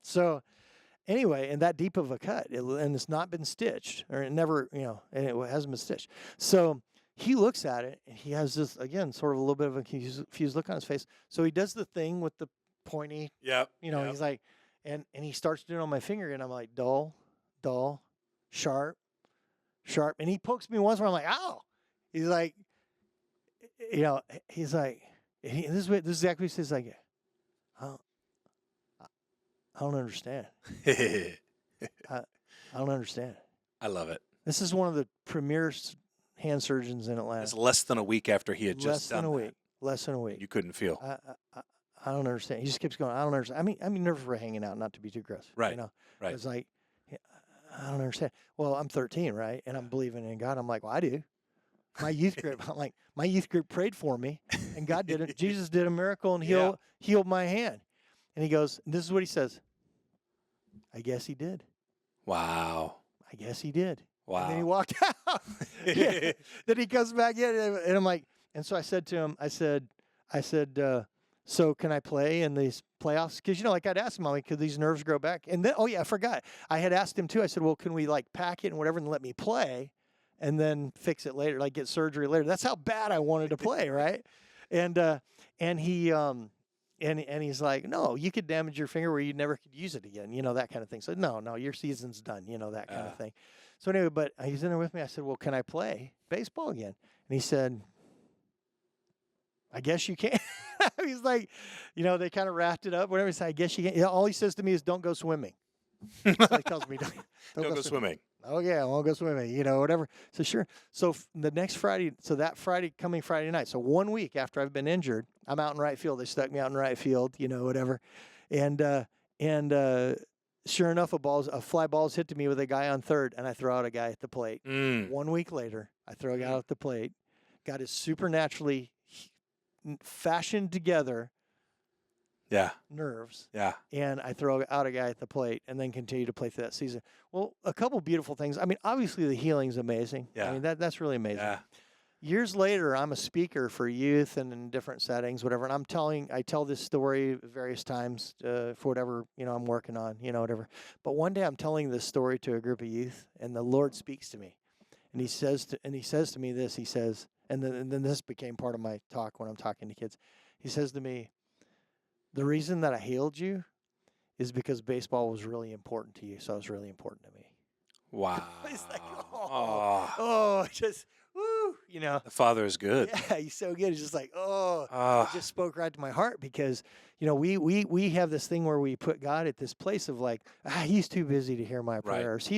So anyway, and that deep of a cut, and it's not been stitched, or it never, and it hasn't been stitched. So he looks at it, and he has this, again, sort of a little bit of a confused look on his face. So he does the thing with the pointy, he's like, and he starts doing it on my finger, and I'm like, dull, sharp. And he pokes me once where I'm like, ow. He's like, he's like, this is exactly what he says. Like, I don't understand. I don't understand. I love it. This is one of the premier hand surgeons in Atlanta. It's less than a week after he had just done that. Less than a week. You couldn't feel. I don't understand. He just keeps going, I don't understand. I mean, nervous for hanging out, not to be too gross. Right. Right. It's like, I don't understand. Well, I'm 13, right? And I'm believing in God. I'm like, well, I do. My youth group prayed for me, and God did it. Jesus did a miracle and healed my hand. And he goes, this is what he says. I guess he did. Wow. I guess he did. Wow. And then he walked out. Then he comes back in, and I'm like, and so I said to him, I said, so can I play in these playoffs? Because, like I'd asked him, like, could these nerves grow back? And then, I forgot. I had asked him too. I said, well, can we like pack it and whatever and let me play? And then fix it later, like get surgery later. That's how bad I wanted to play, right? And he's like, no, you could damage your finger where you never could use it again, that kind of thing. So no, your season's done, that kind of thing. So anyway, but he's in there with me. I said, well, can I play? baseball again? And he said, I guess you can. He's like, they kind of wrapped it up, whatever. He said, I guess you can. All he says to me is, don't go swimming. So he tells me, don't go swimming. Oh, yeah, I won't go swimming, whatever. So sure. So the next Friday, coming Friday night, so 1 week after I've been injured, I'm out in right field. They stuck me out in right field, whatever. And sure enough, a fly ball's hit to me with a guy on third, and I throw out a guy at the plate. 1 week later, I throw a guy out at the plate. God is supernaturally fashioned together nerves. Yeah. And I throw out a guy at the plate and then continue to play through that season. Well, a couple beautiful things. I mean, obviously the healing's amazing. Yeah. I mean, that's really amazing. Yeah. Years later, I'm a speaker for youth and in different settings, whatever. And I tell this story various times for whatever, I'm working on, whatever. But one day I'm telling this story to a group of youth, and the Lord speaks to me. And he says to me this, he says, and then this became part of my talk when I'm talking to kids. He says to me, the reason that I healed you is because baseball was really important to you, so it was really important to me. Wow. It's like, just, woo, The Father is good. Yeah, he's so good. It's just like, it just spoke right to my heart because, we have this thing where we put God at this place of like, he's too busy to hear my prayers.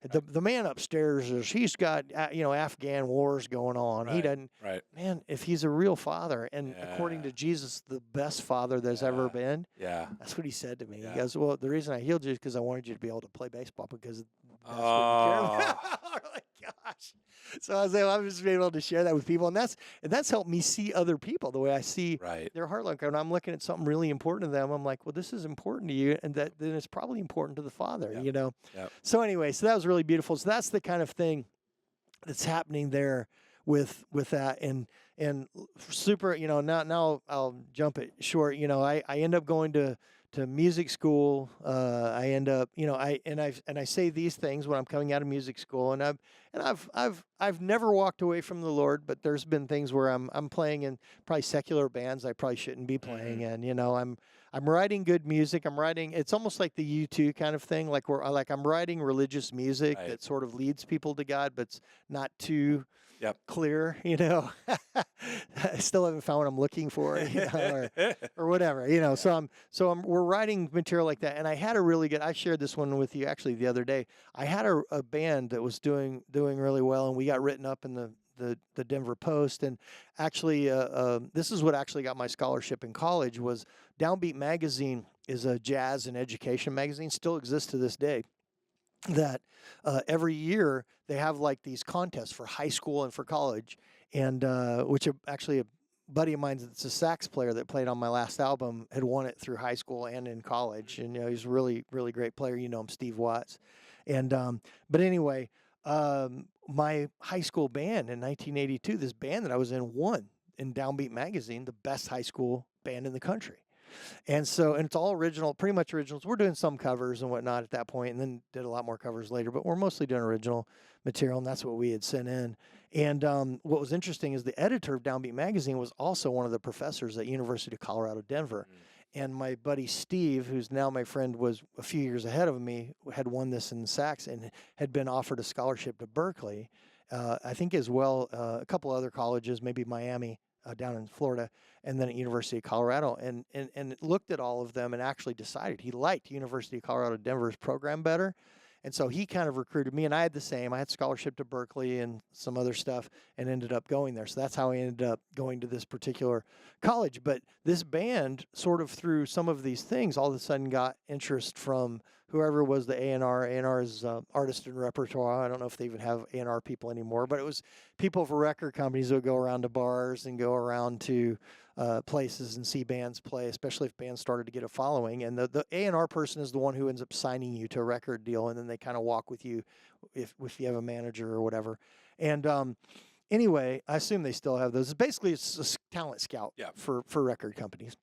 The man upstairs he's got Afghan wars going on. He doesn't. Right. Man, if he's a real father, and according to Jesus, the best father there's ever been. Yeah. That's what he said to me. Yeah. He goes, "Well, the reason I healed you is because I wanted you to be able to play baseball because that's what you care about." Oh my gosh! So I was like, I'm just being able to share that with people, and that's helped me see other people the way I see their heart. Like when I'm looking at something really important to them, I'm like, well, this is important to you, and then it's probably important to the Father, Yep. So anyway, so that was really beautiful. So that's the kind of thing that's happening there with that, and super. Now I'll jump it short. I end up going to music school. I end up, I say these things when I'm coming out of music school, and I've never walked away from the Lord, but there's been things where I'm playing in probably secular bands I probably shouldn't be playing, and I'm writing good music. It's almost like the U2 kind of thing, like I'm writing religious music that sort of leads people to God, but it's not too clear, I still haven't found what I'm looking for, or whatever, we're writing material like that. And I had I shared this one with you actually the other day. I had a band that was doing really well, and we got written up in the Denver Post. And actually, this is what actually got my scholarship in college. Was Downbeat magazine is a jazz and education magazine, still exists to this day. That every year they have like these contests for high school and for college, and which actually a buddy of mine that's a sax player that played on my last album had won it through high school and in college, and he's a really, really great player. Him, Steve Watts, and but anyway, my high school band in 1982, this band that I was in won in Downbeat magazine the best high school band in the country. And it's all original, pretty much originals. We're doing some covers and whatnot at that point, and then did a lot more covers later, but we're mostly doing original material, and that's what we had sent in. And what was interesting is the editor of Downbeat magazine was also one of the professors at University of Colorado, Denver. And my buddy Steve, who's now my friend, was a few years ahead of me, had won this in sax and had been offered a scholarship to Berkeley, I think as well, a couple other colleges, maybe Miami, down in Florida, and then at University of Colorado, and looked at all of them and actually decided he liked University of Colorado Denver's program better. And so he kind of recruited me, and I had the same. I had scholarship to Berkeley and some other stuff and ended up going there. So that's how I ended up going to this particular college. But this band, sort of through some of these things, all of a sudden got interest from whoever was the A&R. A&R is artist and repertoire. I don't know if they even have A&R people anymore, but it was people for record companies who would go around to bars and go around to places and see bands play, especially if bands started to get a following. And the A&R person is the one who ends up signing you to a record deal, and then they kind of walk with you if you have a manager or whatever. And anyway, I assume they still have those. Basically, it's a talent scout for record companies,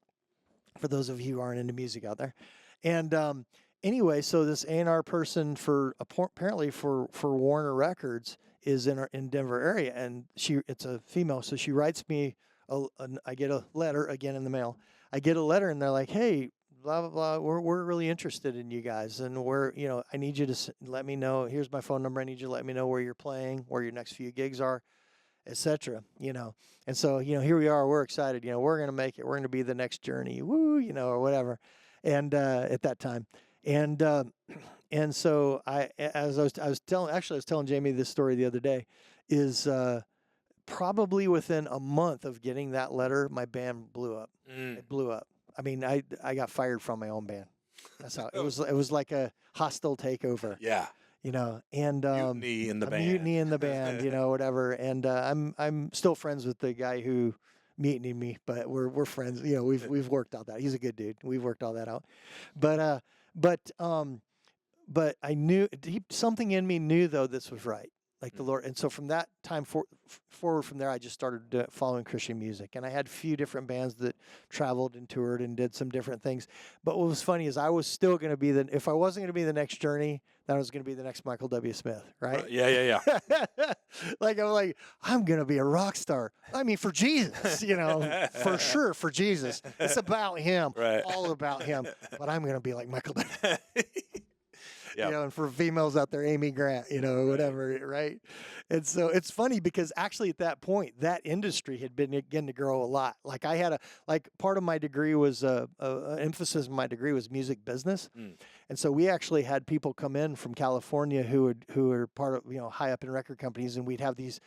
for those of you who aren't into music out there. And anyway, so this A&R person apparently for Warner Records is in Denver area, and it's a female, so she writes me. I get a letter again in the mail. I get a letter, and they're like, "Hey, blah blah blah. We're really interested in you guys, and I need you to let me know. Here's my phone number. I need you to let me know where you're playing, where your next few gigs are." etc. And so here we are. We're excited. We're going to make it. We're going to be the next Journey. Woo, or whatever. And at that time, and and so I was telling Jamie this story the other day, is probably within a month of getting that letter, my band blew up. It blew up. I mean, I got fired from my own band. That's how it was. It was like a hostile takeover. Yeah. And mutiny in the band. Mutiny in the band, whatever. And I'm still friends with the guy who mutinied me, but we're friends. We've worked out that. He's a good dude. We've worked all that out. But I knew something in me knew though this was right. Like the Lord. And so from that time forward from there, I just started following Christian music. And I had a few different bands that traveled and toured and did some different things. But what was funny is I was still going to be if I wasn't going to be the next Journey, then I was going to be the next Michael W. Smith, right? Yeah. I'm going to be a rock star. I mean, for Jesus, for sure, for Jesus. It's about him, right. All about him. But I'm going to be like Michael W. Yep. And for females out there, Amy Grant, or whatever, right? And so it's funny because actually at that point, that industry had been beginning to grow a lot. Like I had part of my degree was emphasis of my degree was music business, and so we actually had people come in from California who were part of high up in record companies, and we'd have these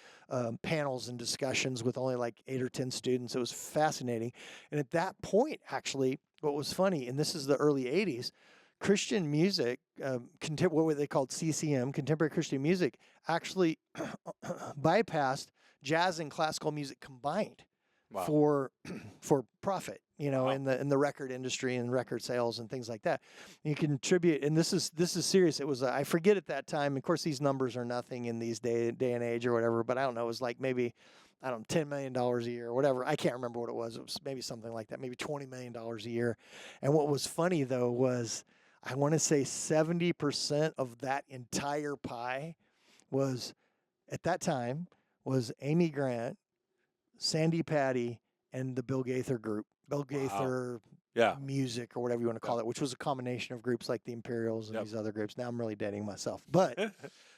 panels and discussions with only like 8 or 10 students. It was fascinating, and at that point, actually, what was funny, and this is the early '80s. Christian music, what they called CCM, contemporary Christian music, actually bypassed jazz and classical music combined. Wow. for profit, Wow. in the record industry and record sales and things like that. You contribute, and this is serious. It was I forget at that time. Of course, these numbers are nothing in these day and age or whatever. But I don't know. It was like maybe $10 million a year or whatever. I can't remember what it was. It was maybe something like that. Maybe $20 million a year. And what was funny though was, I want to say 70% of that entire pie was, at that time, was Amy Grant, Sandy Patty, and the Bill Gaither group. Bill Gaither music, or whatever you want to call it, which was a combination of groups like the Imperials and these other groups. Now I'm really dating myself. But,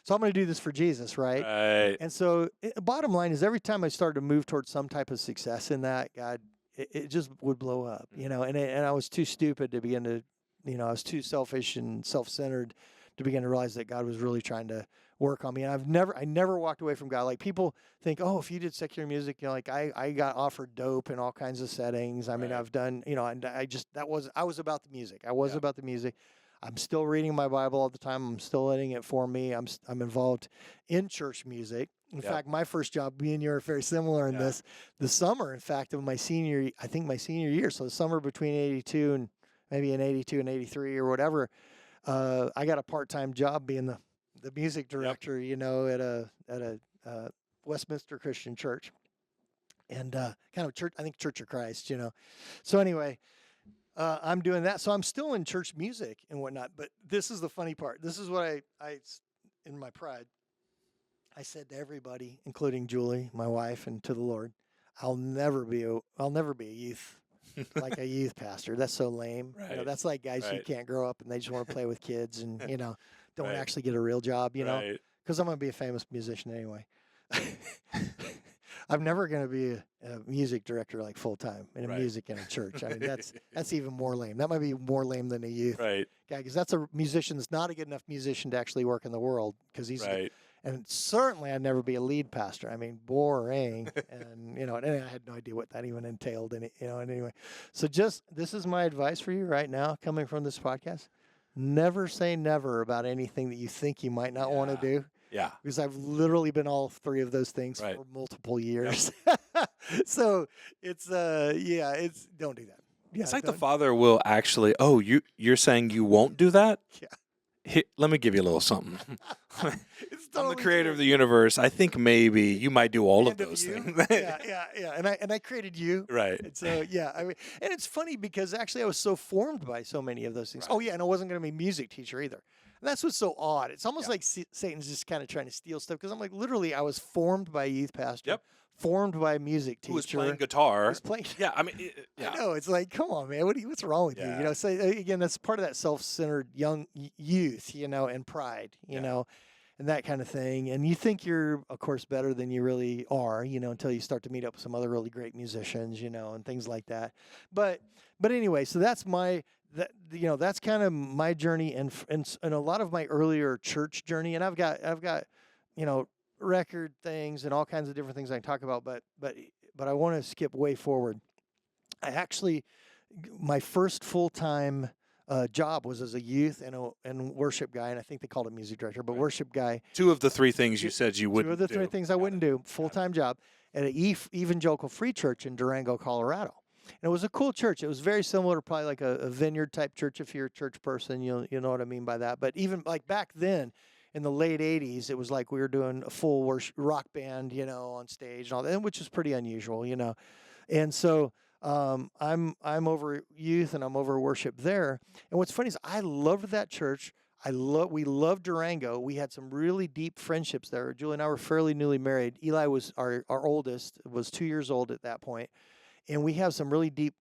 so I'm going to do this for Jesus, right? Right. And so, bottom line is, every time I started to move towards some type of success in that, God, it just would blow up, and I was too stupid to begin to, I was too selfish and self-centered to begin to realize that God was really trying to work on me. And I never walked away from God. Like, people think, oh, if you did secular music, like I got offered dope in all kinds of settings. I mean, I've done, and I was about the music. I was about the music. I'm still reading my Bible all the time. I'm still letting it form me. I'm involved in church music. In fact, my first job, me and you are very similar in this. The summer, in fact, of my senior year. So the summer between 82 and maybe in 82 and 83 or whatever, I got a part-time job being the music director, at a Westminster Christian church, and kind of church. I think Church of Christ, So anyway, I'm doing that. So I'm still in church music and whatnot. But this is the funny part. This is what I in my pride, I said to everybody, including Julie, my wife, and to the Lord, I'll never be a youth. Like a youth pastor. That's so lame. Right. That's like guys who can't grow up and they just want to play with kids and, don't actually get a real job, because I'm going to be a famous musician anyway. I'm never going to be a music director like full time in music in a church. I mean, that's even more lame. That might be more lame than a youth guy, because that's a musician that's not a good enough musician to actually work in the world, because he's and certainly I'd never be a lead pastor. I mean, boring. And, and I had no idea what that even entailed. And, and anyway, so this is my advice for you right now, coming from this podcast. Never say never about anything that you think you might not want to do. Yeah. Because I've literally been all 3 of those things for multiple years. So it's, don't do that. Yeah, it's like the Father will actually, you're saying you won't do that? Yeah. Let me give you a little something. Totally I'm the creator of the universe. I think maybe you might do all of those things. yeah. And I created you. Right. And so, I mean, and it's funny because actually I was so formed by so many of those things. Right. Oh, yeah, and I wasn't going to be a music teacher either. And that's what's so odd. It's almost like Satan's just kind of trying to steal stuff, because I'm like, literally, I was formed by a youth pastor. Formed by a music teacher. Who was playing guitar. Yeah, I mean, I know. It's like, come on, man. What's wrong with you? So again, that's part of that self-centered young youth, and pride, know. and that kind of thing. And you think you're, of course, better than you really are, until you start to meet up with some other really great musicians, and things like that. But anyway, so that's that's kind of my journey and a lot of my earlier church journey. And I've got record things and all kinds of different things I can talk about. But I want to skip way forward. I actually, my first full-time job was as a youth and worship guy, and I think they called it music director, but worship guy. Two of the three things you said you wouldn't do. 2 of the 3 things I wouldn't do, full-time job at an evangelical free church in Durango, Colorado. And it was a cool church. It was very similar to probably like a vineyard type church. If you're a church person, you know what I mean by that. But even like back then, in the late 80s, it was like we were doing a full rock band, on stage and all that, which is pretty unusual, And so I'm over youth and I'm over worship there. And what's funny is I loved that church. We loved Durango. We had some really deep friendships there. Julie and I were fairly newly married. Eli was our oldest, was 2 years old at that point. And we have some really deep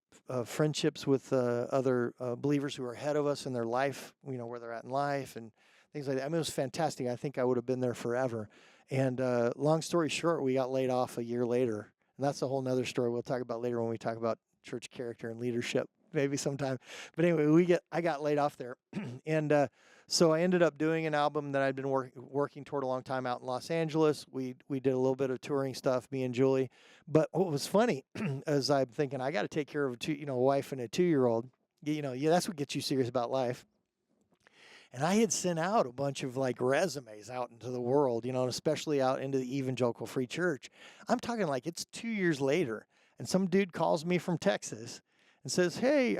friendships with other believers who are ahead of us in their life, where they're at in life and things like that. I mean, it was fantastic. I think I would have been there forever. And long story short, we got laid off a year later. And that's a whole nother story we'll talk about later when we talk about church character and leadership, maybe sometime. But anyway, I got laid off there. And so I ended up doing an album that I'd been working toward a long time out in Los Angeles. We did a little bit of touring stuff, me and Julie. But what was funny is I'm thinking, I got to take care of a wife and a 2-year-old. That's what gets you serious about life. And I had sent out a bunch of like resumes out into the world, and especially out into the evangelical free church. I'm talking like it's 2 years later, and some dude calls me from Texas and says, "Hey,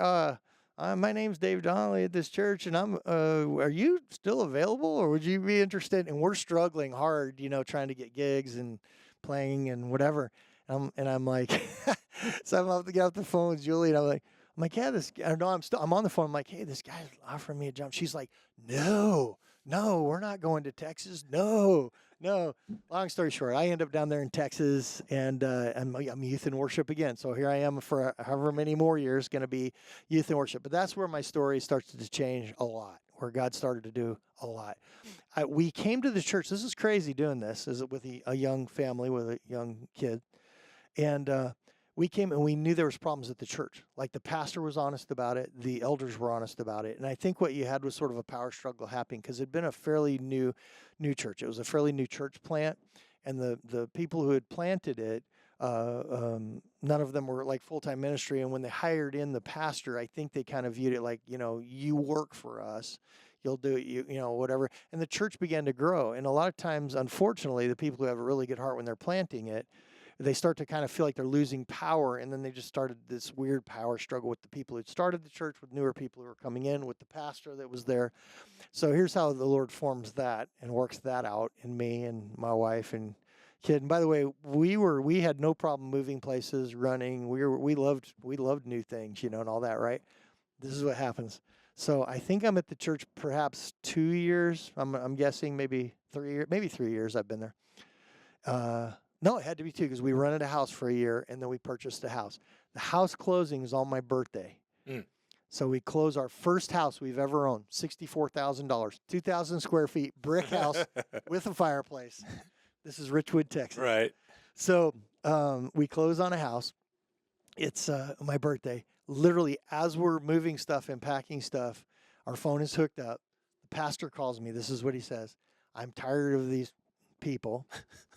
my name's Dave Donnelly at this church, and are you still available, or would you be interested?" And we're struggling hard, trying to get gigs and playing and whatever. And I'm like, so I'm about to get off the phone with Julie, and I'm like, yeah, I'm on the phone. I'm like, hey, this guy's offering me a jump. She's like, no, we're not going to Texas. No. Long story short, I end up down there in Texas, and I'm youth in worship again. So here I am for however many more years, going to be youth in worship. But that's where my story starts to change a lot, where God started to do a lot. We came to the church. This is crazy doing this, with a young family with a young kid. And we came and we knew there was problems at the church. Like the pastor was honest about it. The elders were honest about it. And I think what you had was sort of a power struggle happening because it had been a fairly new church. It was a fairly new church plant. And the people who had planted it, none of them were like full-time ministry. And when they hired in the pastor, I think they kind of viewed it like, you work for us. You'll do it, whatever. And the church began to grow. And a lot of times, unfortunately, the people who have a really good heart when they're planting it, they start to kind of feel like they're losing power, and then they just started this weird power struggle with the people who started the church, with newer people who were coming in, with the pastor that was there. So here's how the Lord forms that and works that out in me and my wife and kid. And by the way, we had no problem moving places, running. We loved new things, and all that, right? This is what happens. So I think I'm at the church perhaps 2 years. I'm guessing maybe 3 years. Maybe 3 years I've been there. No, it had to be 2 because we rented a house for a year and then we purchased a house. The house closing is on my birthday. So we close our first house we've ever owned, $64,000, 2,000 square feet, brick house with a fireplace. This is Richwood, Texas. Right. So we close on a house. It's my birthday. Literally, as we're moving stuff and packing stuff, our phone is hooked up. The pastor calls me. This is what he says. I'm tired of these people.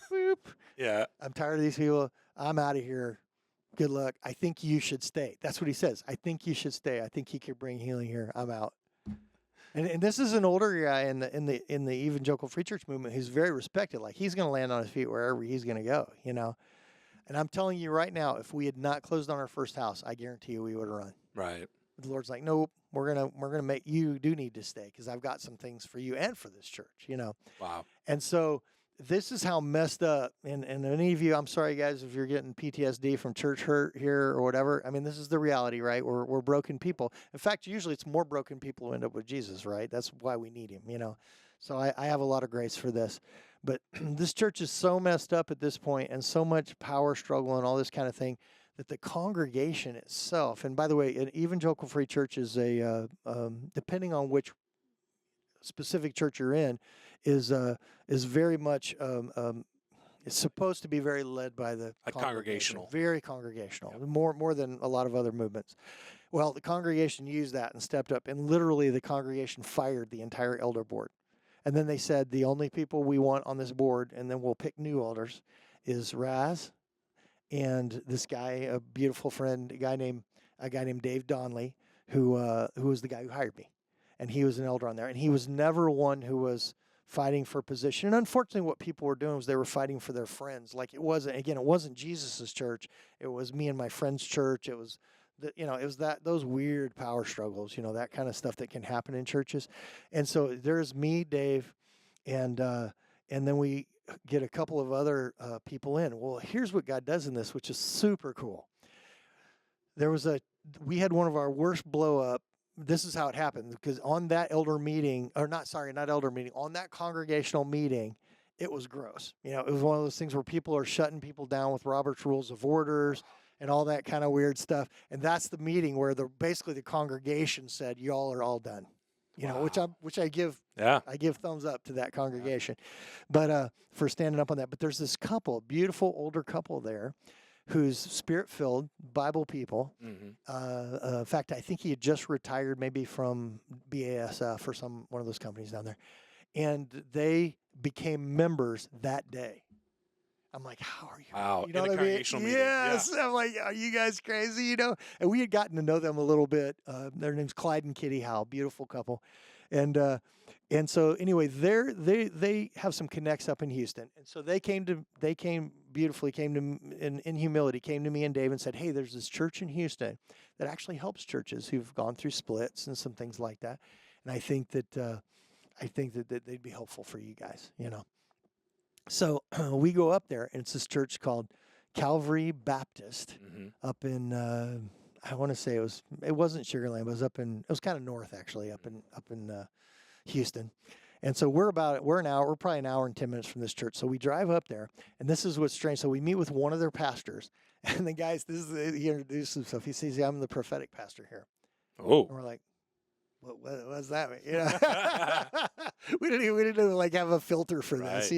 Whoop. Yeah. I'm tired of these people. I'm out of here. Good luck. I think you should stay. That's what he says. I think you should stay. I think he could bring healing here. I'm out. And this is an older guy in the evangelical free church movement who's very respected. Like he's going to land on his feet wherever he's going to go, And I'm telling you right now, if we had not closed on our first house, I guarantee you we would have run. Right. The Lord's like, nope, we're gonna make you do need to stay because I've got some things for you and for this church, Wow. And so this is how messed up. And any of you, I'm sorry guys if you're getting PTSD from church hurt here or whatever. I mean, this is the reality, right? We're broken people. In fact, usually it's more broken people who end up with Jesus, right? That's why we need him, So I have a lot of grace for this. But this church is so messed up at this point and so much power struggle and all this kind of thing that the congregation itself, and by the way, an evangelical free church is depending on which specific church you're in is very much it's supposed to be very led by the congregational, very congregational, more than a lot of other movements. Well, the congregation used that and stepped up, and literally the congregation fired the entire elder board. And then they said, the only people we want on this board, and then we'll pick new elders, is Raz and this guy, a beautiful friend, a guy named Dave Donley, who was the guy who hired me. And he was an elder on there. And he was never one who was fighting for position. And unfortunately, what people were doing was they were fighting for their friends. Like it wasn't Jesus's church. It was me and my friend's church. It was those weird power struggles, that kind of stuff that can happen in churches. And so there's me, Dave, and then we get a couple of other people in. Well, here's what God does in this, which is super cool. We had one of our worst blow up. This is how it happened, because on that on that congregational meeting, it was gross. It was one of those things where people are shutting people down with Robert's Rules of Orders and all that kind of weird stuff. And that's the meeting where basically the congregation said, y'all are all done. Which I give thumbs up to that congregation, but for standing up on that. But there's this couple, beautiful older couple there, who's spirit-filled Bible people. In fact, I think he had just retired, maybe from BASF or one of those companies down there, and they became members that day. I'm like, how are you? Wow. In a congregational meeting. Yes. Yeah. I'm like, are you guys crazy? And we had gotten to know them a little bit. Their name's Clyde and Kitty Howe, beautiful couple. And so anyway, they have some connects up in Houston. And so they came to in humility, came to me and Dave and said, hey, there's this church in Houston that actually helps churches who've gone through splits and some things like that. And I think that they'd be helpful for you guys, So we go up there, and it's this church called Calvary Baptist up in I want to say it wasn't Sugar Land, but it was kind of north actually, up in Houston. And so we're probably an hour and 10 minutes from this church. So we drive up there, and this is what's strange. So we meet with one of their pastors, and the guys, he introduced himself. He says, I'm the prophetic pastor here. Oh. And we're like, what does that mean? We didn't even like have a filter for this,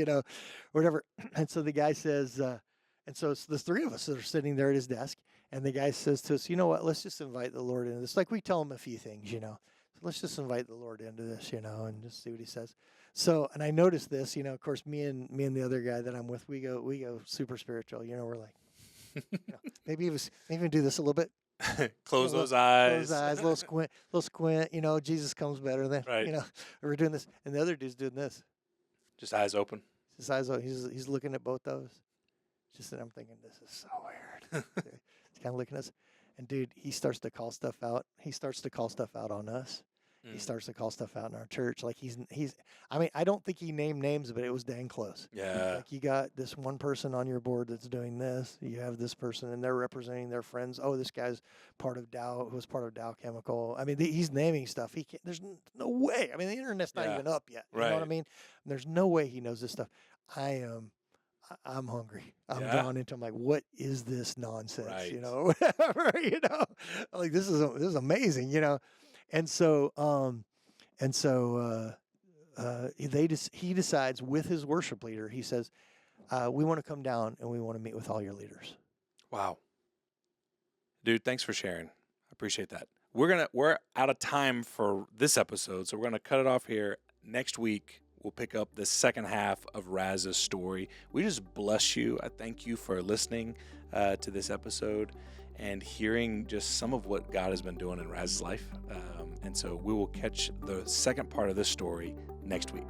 whatever. And so the guy says, and so it's the three of us that are sitting there at his desk, and the guy says to us, you know what? Let's just invite the Lord into this. Like we tell him a few things, So let's just invite the Lord into this, and just see what he says. So, and I noticed this, of course, me and the other guy that I'm with, we go super spiritual. We're like, maybe even do this a little bit. Close those eyes. Close eyes, little squint. Jesus comes better than, we're doing this. And the other dude's doing this. Just eyes open. His eyes open. He's looking at both those. Just that I'm thinking, this is so weird. He's kind of looking at us. And dude, he starts to call stuff out. He starts to call stuff out on us. He starts to call stuff out in our church. Like I don't think he named names, but it was dang close. Yeah. Like you got this one person on your board that's doing this. You have this person and they're representing their friends. Oh, this guy's part of Dow, who was part of Dow Chemical. I mean, he's naming stuff. There's no way. I mean, the internet's not even up yet. You know what I mean? There's no way he knows this stuff. I'm hungry. I'm drawn into. I'm like, what is this nonsense? Right. Whatever. Like this is amazing. And so he decides with his worship leader. He says, we want to come down and we want to meet with all your leaders. Wow, dude, thanks for sharing. I appreciate that. We're out of time for this episode, so we're gonna cut it off here. Next week, we'll pick up the second half of Raz's story. We just bless you. I thank you for listening to this episode and hearing just some of what God has been doing in Raz's life. And so we will catch the second part of this story next week.